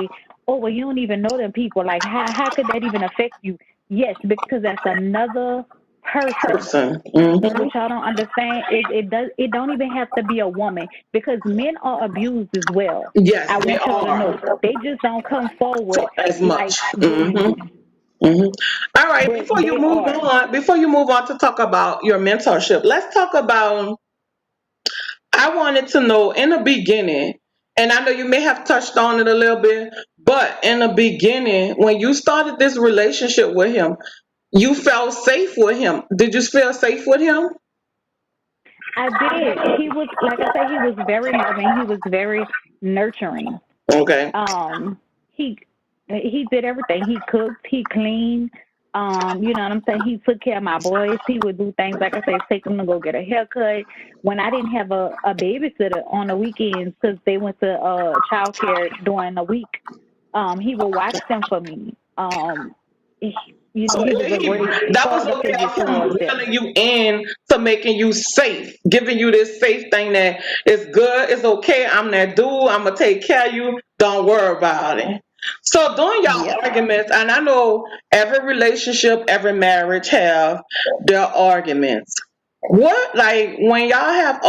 "Oh, well, you don't even know them people. Like, how could that even affect you?" Yes, because that's another person. Person. And Hmm. what y'all don't understand is it don't even have to be a woman, because men are abused as well. Yes, I they want y'all to are. know they just don't come forward As like much. women Hmm. do, Hmm. All right. but they are. Before you move on to talk about your mentorship, let's talk about. I wanted to know in the beginning, and I know you may have touched on it a little bit, but in the beginning, when you started this relationship with him, you felt safe with him. Did you feel safe with him? I did. He was, like I said, he was very loving. He was very nurturing. Okay. Um, he he did everything. He cooked, he cleaned. You know what I'm saying? He took care of my boys. He would do things like I say, take them to go get a haircut. When I didn't have a babysitter on the weekends because they went to childcare during the week, he would watch them for me. So He was a great that was father okay figure of him towards them. reeling you in to making you safe, giving you this safe thing that it's good, it's okay. I'm that dude. I'm gonna take care of you. Don't worry about it. So during Yep. your arguments, and I know every relationship, every marriage have their arguments. What like when y'all have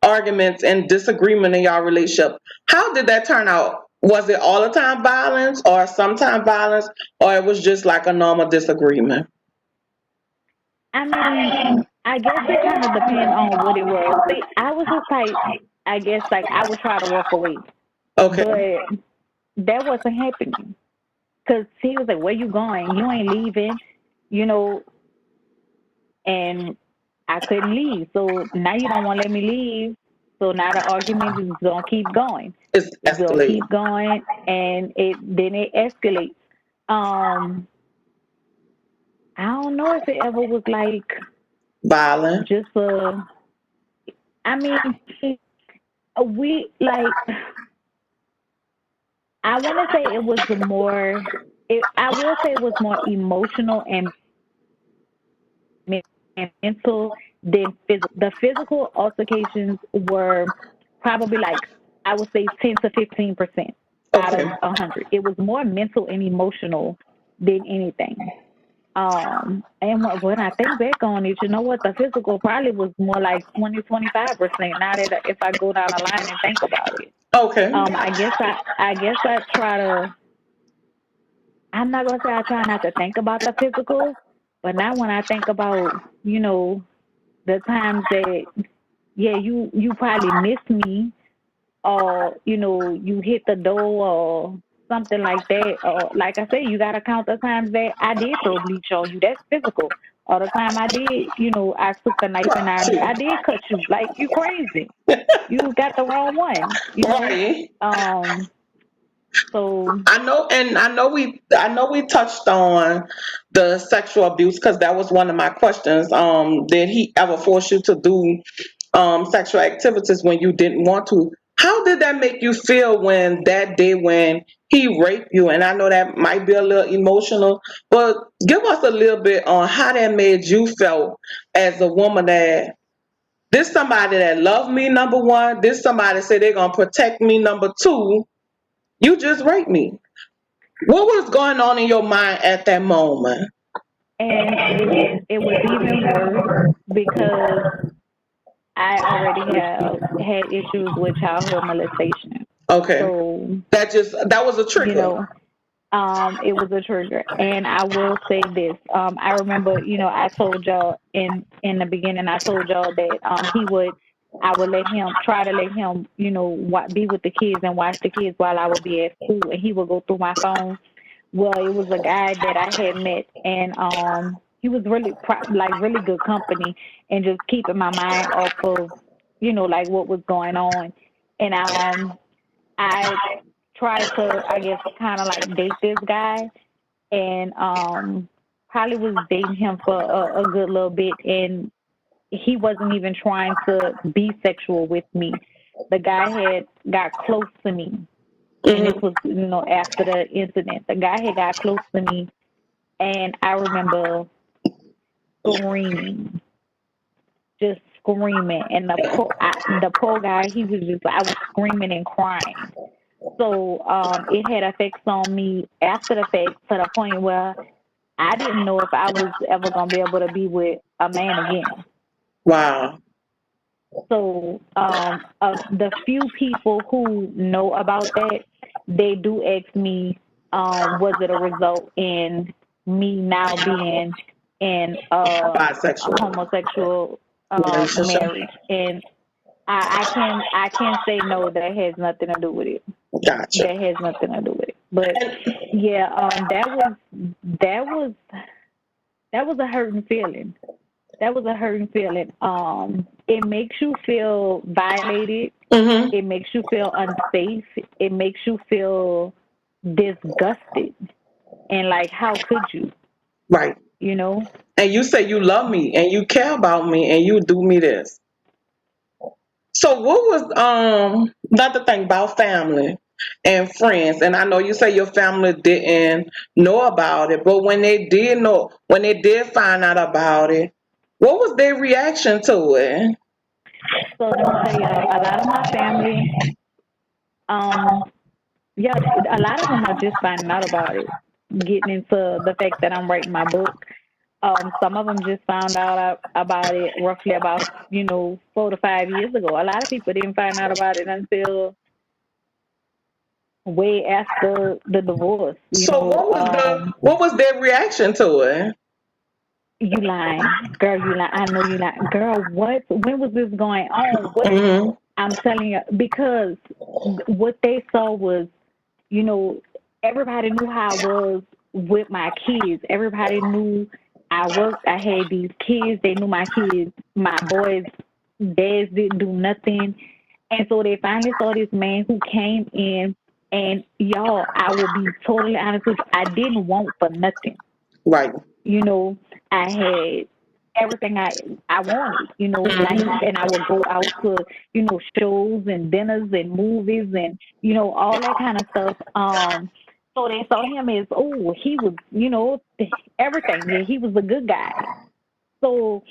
arguments and disagreement in y'all relationship? How did that turn out? Was it all the time violence, or sometimes violence, or it was just like a normal disagreement? I mean, I guess it kind of depends on what it was. See, I was just like, I guess, like I would try to walk away, Okay. but that wasn't happening. Cause he was like, "Where you going? You ain't leaving," you know, and I couldn't leave. So now you don't want to let me leave. So now the argument is gonna keep going. It's It's gonna escalating. keep going, and it escalates. Um, I don't know if it ever was like Violent. just a. I mean, we like. I want to say it was more. I will say it was more emotional and mental than physical. The physical altercations were probably like I would say 10 to 15% out Okay. of 100. It was more mental and emotional than anything. And when I think back on it, you know what? The physical probably was more like 20, 25%. Now that if I go down the line and think about it, Okay. I guess I try to. I'm not gonna say I try not to think about the physical, but now when I think about, the times that, yeah, you probably missed me, or you hit the door or something like that, or like I said, you gotta count the times that I did throw bleach on you. That's physical. Or the time I did, I took the knife and Right. I did cut you. Like, you crazy. You got the wrong one. Right. um so I know we touched on the sexual abuse because that was one of my questions. Did he ever force you to do sexual activities when you didn't want to? How did that make you feel when that day when he raped you? And I know that might be a little emotional, but give us a little bit on how that made you feel as a woman, that this somebody that loved me, number one, this somebody said they're gonna protect me, number two, you just raped me. What was going on in your mind at that moment? and it was even worse because I already have had issues with childhood molestation. Okay. So, That was a you trigger. know, it was a trigger. And I will say this. I remember, I told y'all in the beginning, I told y'all that I would let him try to let him, be with the kids and watch the kids while I would be at school, and he would go through my phone. Well, it was a guy that I had met, and he was really like really good company, and just keeping my mind off of, like what was going on. And I tried to, I guess, kind of like date this guy, and probably was dating him for a good little bit, and he wasn't even trying to be sexual with me. The guy had got close to me, and this Hmm. was, after the incident. The guy had got close to me, and I remember screaming, just screaming, and the poor guy, he was just, I was screaming and crying. So it had effects on me after the fact, to the point where I didn't know if I was ever gonna be able to be with a man again. Wow. So the few people who know about that, they do ask me, was it a result in me now being in a Bisexual homosexual relationship. marriage? And I can say no. That has nothing to do with it. Gotcha. That has nothing to do with it. But yeah, that was that was a hurting feeling. That was a hurting feeling. It makes you feel violated. Hmm. It makes you feel unsafe. It makes you feel disgusted. And like, how could you? Right. You know? And you say you love me and you care about me and you do me this. So what was another thing about family and friends? And I know you say your family didn't know about it, but when they did find out about it, what was their reaction to it? So let me tell you, a lot of my family, um, yeah, a lot of them are just finding out about it, getting into the fact that I'm writing my book. Some of them just found out about it roughly about 4 to 5 years ago. A lot of people didn't find out about it until way after the divorce. So what was their reaction to it? You lying, girl? You lying? I know you lying, girl. What? When was this going on? What? Hmm. I'm telling you, because what they saw was, you know, everybody knew how I was with my kids. Everybody knew I worked. I had these kids. They knew my kids. My boys' dads didn't do nothing. And so they finally saw this man who came in, and y'all, I will be totally honest with you, I didn't want for nothing. Right. You know, I had everything I wanted, like, Hmm. and I would go out to, shows and dinners and movies and, all that kind of stuff. So they saw him as, oh, he was, everything. Yeah, he was a good guy. So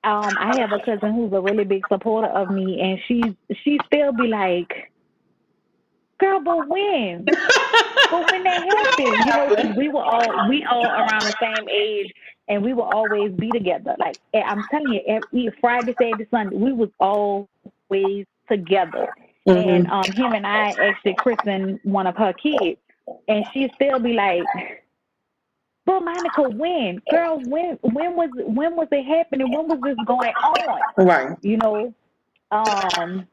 I have a cousin who's a really big supporter of me, and she still be like, Girl, but when? But when that When happened, you know, it because happened. we all around the same age, and we will always be together. Like I'm telling you, Friday, Saturday, Sunday, we was always together. And Hmm. him and I actually christened one of her kids, and she still be like, "But Monica, when, girl, when was it happening? When was this going on?" Right. You know, um,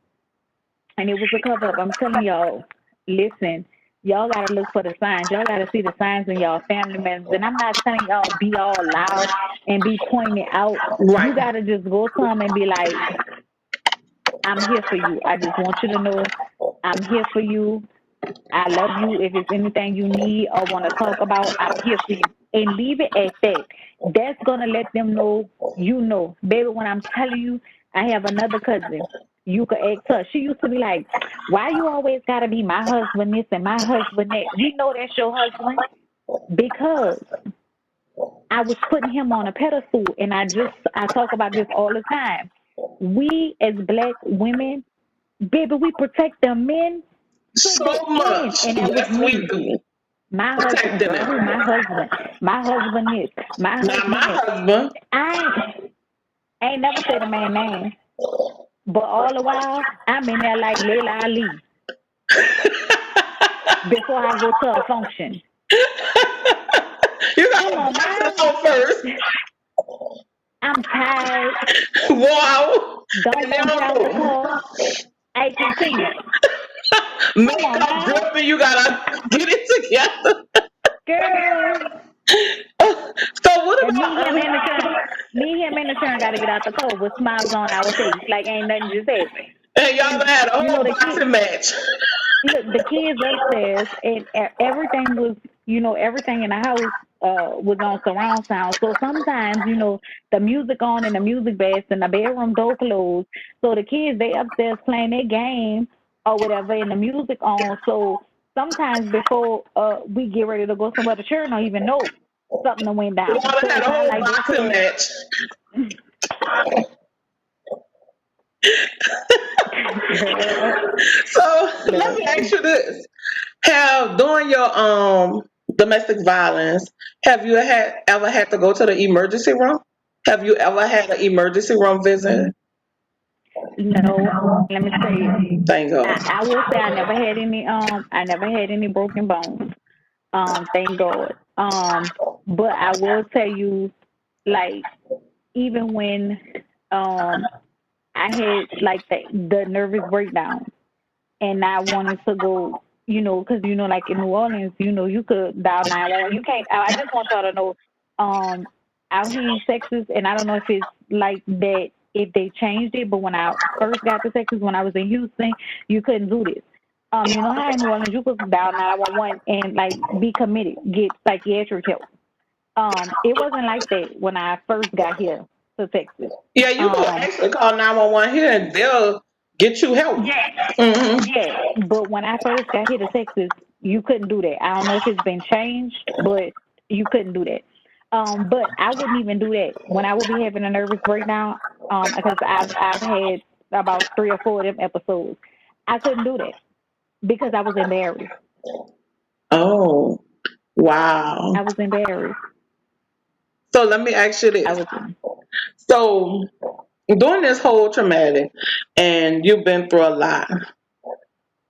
and it was a cover up. I'm telling y'all, listen, y'all gotta look for the signs. Y'all gotta see the signs in y'all family members. And I'm not telling y'all be all loud and be pointing it out. You Right. gotta just go to them and be like, I'm here for you. I just want you to know I'm here for you. I love you. If it's anything you need or want to talk about, I'm here for you. And leave it at that. That's going to let them know you know. Baby, when I'm telling you, I have another cousin. You could ask her. She used to be like, why you always got to be my husband this and my husband that? We know that's your husband because I was putting him on a pedestal. And I talk about this all the time. We as black women, baby, we protect the men to So the end. much. And that was Yes, we me. do. My husband, Protecting girl, who them. my husband? My husband this, my Now, my husband that. husband. I ain't never said a man name, but all the while I'm in there like Layla Ali before I go to a function. You Come gotta on bust it now, out first. I'm tired. Wow. Don't And they want to get don't out the know. car. Hey, continue. Come on Makeup now, dripping. You gotta get it together. girl. So what And about me, him, and the churn got to get out the car with smiles on our face, like ain't nothing just happened. and y'all And done had a you know whole the kid. boxing match? Look, the kids upstairs and everything was, everything in the house was on surround sound. So sometimes, the music on and the music blast and the bedroom door closed. So the kids they upstairs playing their game or whatever and the music on. So sometimes before we get ready to go somewhere, the children don't even know something that went Y'all down. done So had it's a not whole like they boxing could match. girl, So let me look. ask you this: Have during your domestic violence, have you ever had to go to the emergency room? Have you ever had an emergency room visit? No, let me tell you. Thank God. I will say I never had any broken bones. Thank God. But I will tell you, like, even when um I had like the nervous breakdown and I wanted to go, because like in New Orleans, you could dial 911. You can't. I just want y'all to know, um, out here in Texas, and I don't know if it's like that if they changed it, but when I first got to Texas, when I was in Houston, you couldn't do this. You know how in New Orleans you could dial 911 and like be committed, get psychiatric help. It wasn't like that when I first got here to Texas. Yeah, you can Um, actually call 911 here and they'll get you help. yeah, Hmm. yeah, but when I first got here to Texas, you couldn't do that. I don't know if it's been changed, but you couldn't do that. But I wouldn't even do that when I would be having a nervous breakdown. Because I've had about 3 or 4 of them episodes. I couldn't do that because I was embarrassed. Oh, wow. I was embarrassed. So let me ask you I this. was. So during this whole traumatic, and you've been through a lot,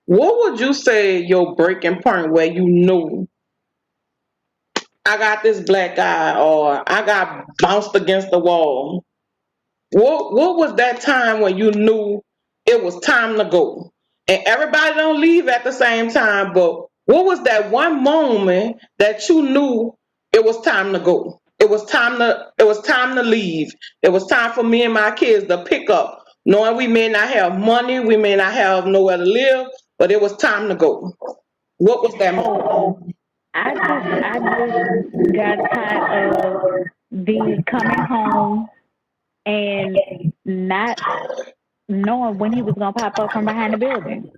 what would you say your breaking point where you knew I got this black eye or I got bounced against the wall? What was that time when you knew it was time to go? And everybody don't leave at the same time, but what was that one moment that you knew it was time to go? It was time to leave. It was time for me and my kids to pick up. Knowing we may not have money, we may not have nowhere to live, but it was time to go. What was that Oh, moment? I just got tired of the coming home and not knowing when he was gonna pop up from behind the building.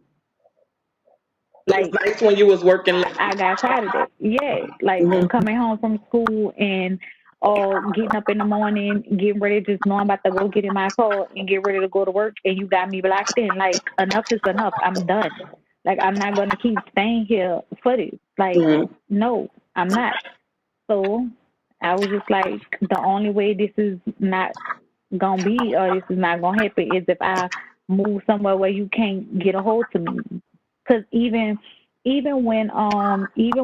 Those Like nights when you was working late. I got tired of that. Yeah, like Mhm. coming home from school and or getting up in the morning, getting ready, just knowing I'm about to go get in my car and get ready to go to work, and you got me blocked in. Like enough is enough. I'm done. Like, I'm not going to keep staying here for this. Like, Mm-hmm. no, I'm not. So I was just like, the only way this is not gonna be, or this is not gonna happen, is if I move somewhere where you can't get a hold to me. Cause even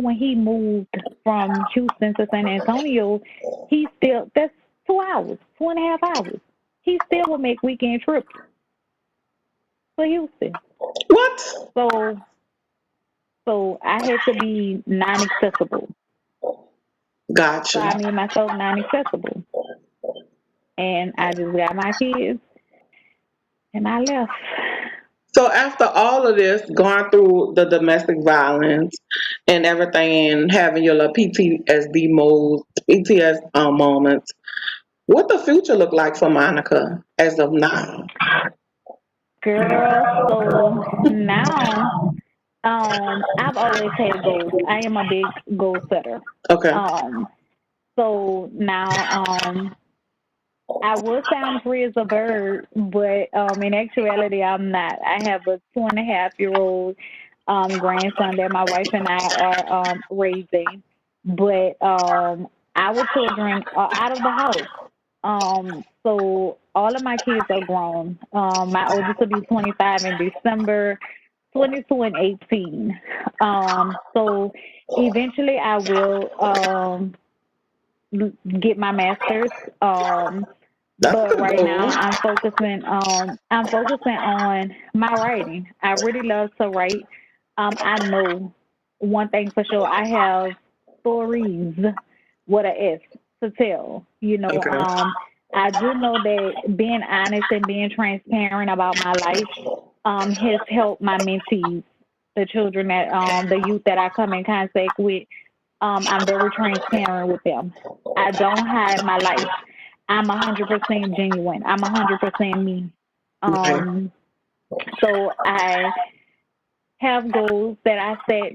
when he moved from Houston to San Antonio, he still, that's 2 hours, 2.5 hours. He still would make weekend trips to Houston. What? So I had to be non accessible. So Gotcha. I made myself non accessible. And I just got my kids and I left. So after all of this, going through the domestic violence and everything, and having your little PTSD modes, PTS moments, what the future look like for Monica as of now? Girl, so now I've always had goals. I am a big goal setter. Okay. Um so now I would say I'm free as a bird, but in actuality I'm not. I have a 2.5-year-old grandson that my wife and I are raising. But our children are out of the house. So all of my kids are grown. My oldest will be 25 in December, 22 and 18. So eventually I will get my master's. That's But a right now goal. I'm focusing on my writing. I really love to write. I know one thing for sure. I have stories with a S to tell. Okay. I do know that being honest and being transparent about my life has helped my mentees, the children the youth that I come in contact with. I'm very transparent with them. I don't hide my life. I'm 100% genuine. I'm 100% me. Okay. Um, so I have goals that I set,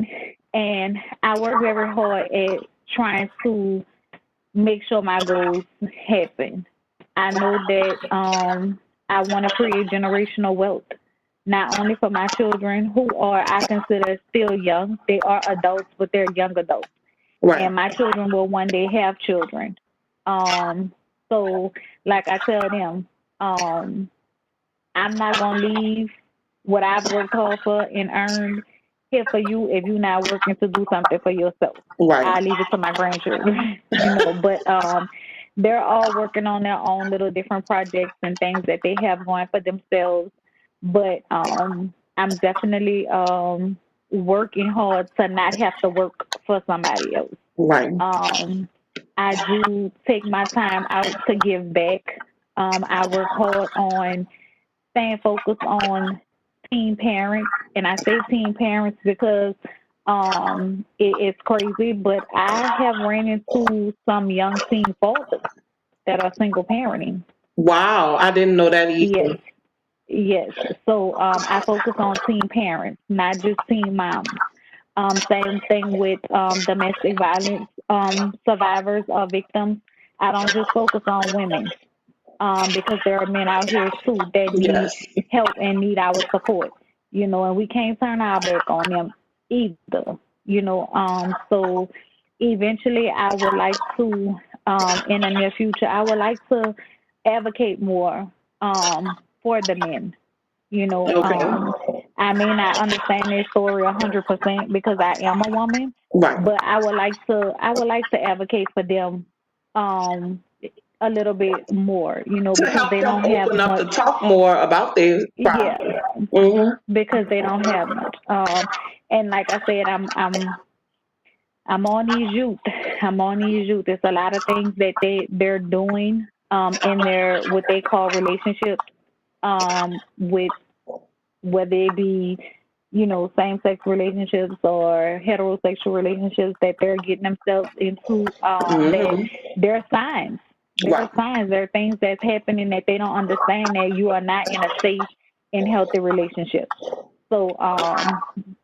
and I work very hard at trying to make sure my goals happen. I know that I want to create generational wealth, not only for my children who are, I consider, still young. They are adults, but they're young adults, Right. and my children will one day have children. Um, so, like I tell them, um, I'm not gonna leave what I've worked hard for and earned here for you if you're not working to do something for yourself. Right. I leave it to my grandchildren, But they're all working on their own little different projects and things that they have going for themselves. But I'm definitely working hard to not have to work for somebody else. Right. Um, I do take my time out to give back. I work hard on staying focused on teen parents, and I say teen parents because it's crazy, but I have ran into some young teen fathers that are single parenting. Wow. I didn't know that Yes, either. yes. So I focus on teen parents, not just teen moms. Same thing with domestic violence survivors or victims. I don't just focus on women because there are men out here too that need Yes. help and need our support, and we can't turn our back on them either, So eventually, I would like to, in the near future, I would like to advocate more for the men. You know, Okay. um, I may not understand their story 100% because I am a woman, Right. but I would like to advocate for them um, a little bit more, To because help they them don't have open up to much. talk more about their Yeah, problems. Hmm. because they don't have much. And like I said, I'm on these youth. I'm on these youth. There's a lot of things that they're doing in their what they call relationships with whether it be, same sex relationships or heterosexual relationships that they're getting themselves into, that Hmm. there are signs. There are Right. signs. There are things that's happening that they don't understand, that you are not in a safe and healthy relationship. So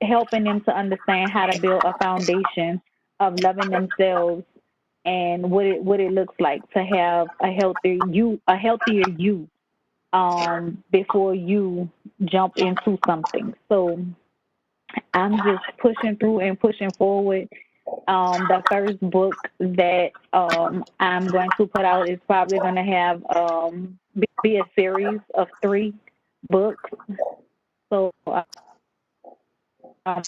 helping them to understand how to build a foundation of loving themselves and what it looks like to have a healthier you before you jump into something. So I'm just pushing through and pushing forward. The first book that I'm going to put out is probably going to have be a series of 3 books. So um,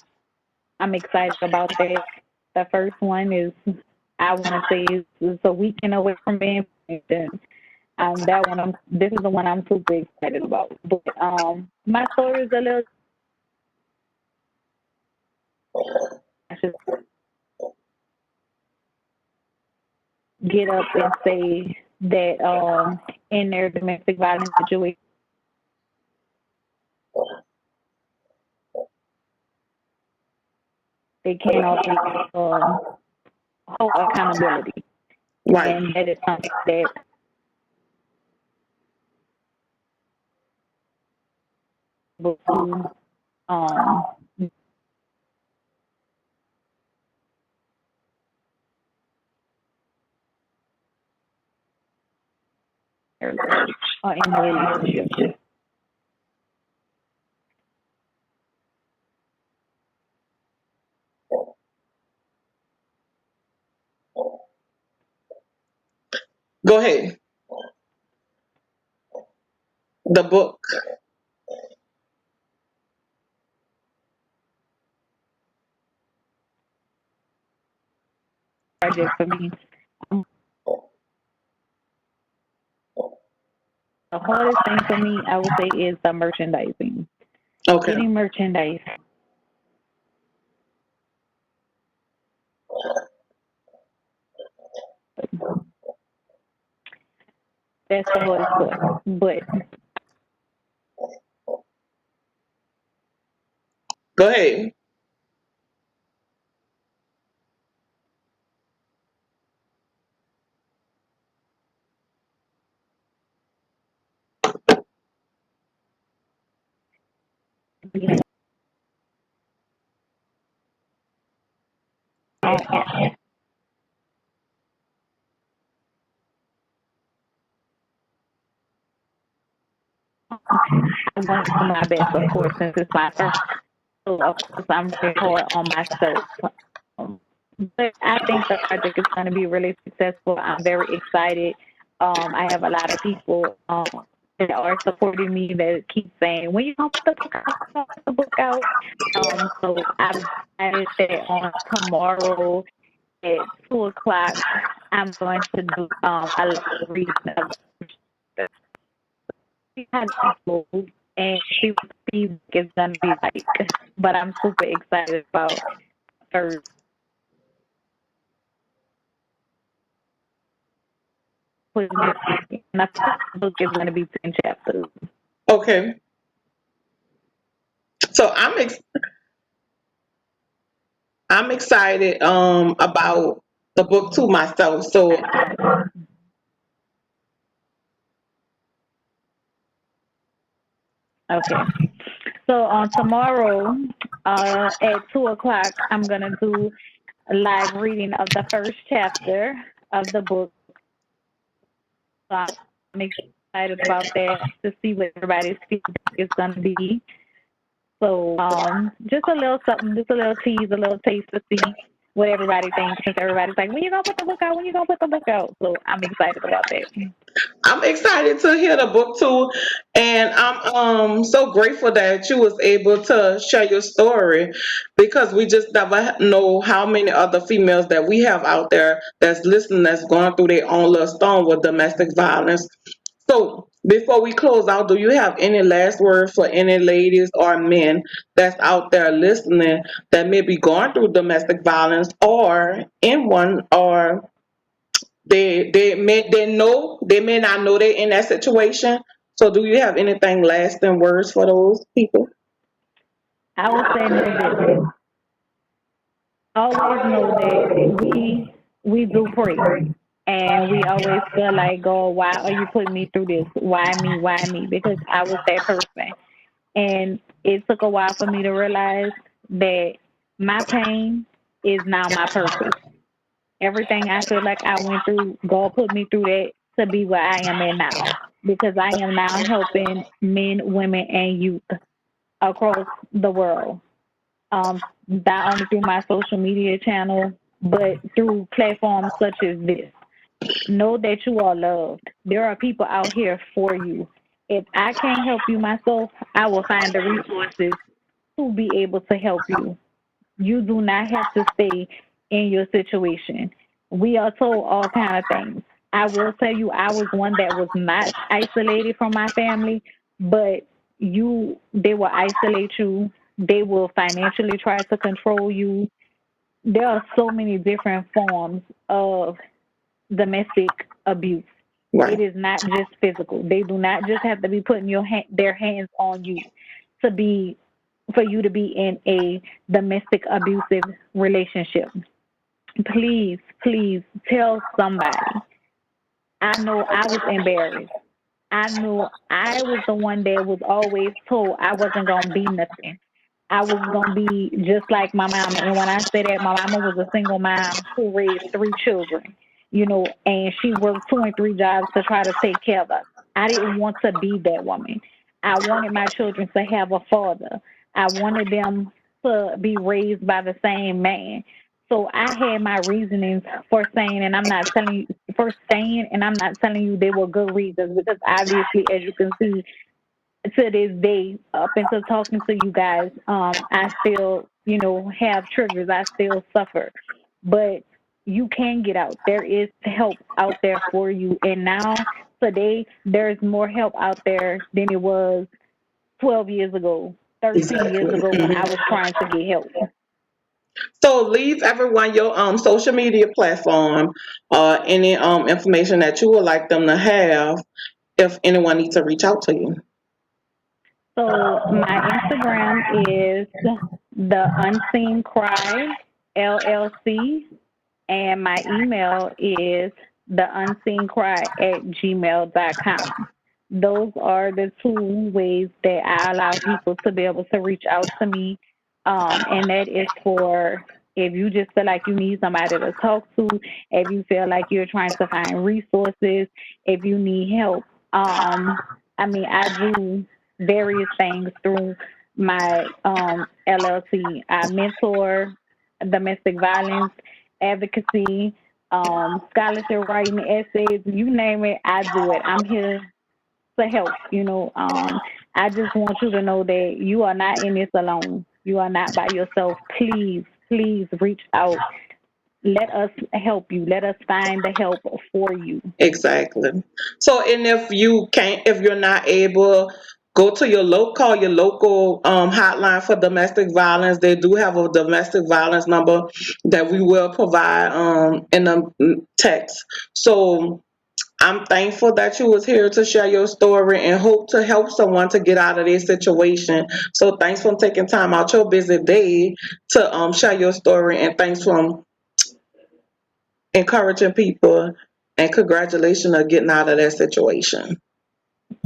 I'm excited about that. The first one is, I want to say, is a weekend away from being finished. That one, this is the one I'm super excited about. But my story is a little. I should get up and say that in their domestic violence situation, they can't always hold accountability, Right. and that is something that able to um in the relationship. Go ahead. The book. Project for me. Um, The hardest thing for me, I would say, is the merchandising. Okay. Getting merchandise. That's the hardest part. But Go ahead. um, I'm going to do my best, of course, since it's my first. So of course, I'm very hard on myself. Um, but I think the project is going to be really successful. I'm very excited. I have a lot of people that are supporting me that keep saying, "When you gonna put the book out? When you gonna put the book out?" So I've decided that on tomorrow at 2 o'clock, I'm going to do a live reading of the see how that goes and see what the feedback is gonna be like. But I'm super excited about first putting it. And the first book is gonna be 10 chapters. Okay. So I'm excited about the book too myself. So Okay. So on tomorrow, at 2 o'clock, I'm gonna do a live reading of the first chapter of the book. So I'm excited about that to see what everybody's feedback is gonna be. So just a little something, just a little tease, a little taste to see what everybody thinks. Since everybody's like, when you gonna put the book out? When you gonna put the book out? So I'm excited about that. I'm excited to hear the book too, and I'm so grateful that you was able to share your story because we just never know how many other females that we have out there that's listening that's going through their own little storm with domestic violence. So before we close out, do you have any last words for any ladies or men that's out there listening that may be going through domestic violence or in one or they may not know they're in that situation. So do you have anything lasting words for those people? I would say know this. Always know that we do pray. And we always feel like, God, why are you putting me through this? Why me? Why me? Because I was that person. And it took a while for me to realize that my pain is now my purpose. Everything I feel like I went through, God put me through that to be where I am at now. Because I am now helping men, women, and youth across the world. not only through my social media channel, but through platforms such as this. Know that you are loved. There are people out here for you. If I can't help you myself, I will find the resources to be able to help you. You do not have to stay in your situation. We are told all kind of things. I will tell you, I was one that was not isolated from my family, but they will isolate you. They will financially try to control you. There are so many different forms of domestic abuse. It Right. is not just physical. They do not just have to be putting their hands on you to be for you to be in a domestic abusive relationship. Please, please tell somebody. I know I was embarrassed. I knew I was the one that was always told I wasn't gonna be nothing. I was gonna be just like my mama. And when I say that, my mama was a single mom who raised three children, and she worked two and three jobs to try to take care of us. I didn't want to be that woman. I wanted my children to have a father. I wanted them to be raised by the same man. So I had my reasonings for saying, and I'm not telling you for staying, and I'm not telling you they were good reasons because obviously, as you can see, to this day, up until talking to you guys, I still, have triggers. I still suffer, but you can get out. There is help out there for you, and now today there's more help out there than it was 12 years ago, 13 years Exactly. ago when I Mhm. was trying to get help. So leave everyone your social media platform, any information that you would like them to have if anyone needs to reach out to you. So my Instagram is the Unseen Cry LLC, and my email is theunseencry@gmail.com. Those are the two ways that I allow people to be able to reach out to me. And that is for if you just feel like you need somebody to talk to, if you feel like you're trying to find resources, if you need help. I do various things through my LLC. I mentor domestic violence advocacy, scholarship writing, essays, you name it, I do it. I'm here to help. I just want you to know that you are not in this alone. You are not by yourself. Please, please reach out. Let us help you. Let us find the help for you. Exactly. So, and if you can't, if you're not able, go to your local, call your local hotline for domestic violence. They do have a domestic violence number that we will provide in the text. So, I'm thankful that you was here to share your story and hope to help someone to get out of their situation. So, thanks for taking time out your busy day to share your story, and thanks for encouraging people, and congratulations on getting out of that situation.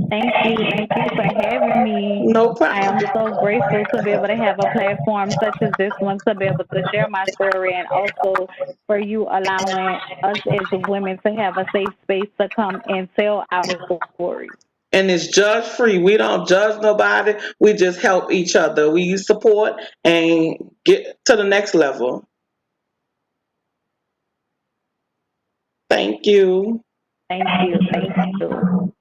Thank you. Thank you for having me. No I am problem. so grateful to be able to have a platform such as this one to be able to share my story and also for you allowing us as women to have a safe space to come and tell our stories. And it's judge free. We don't judge nobody. We just help each other. We support and get to the next level. Thank you. Thank you. Thank you.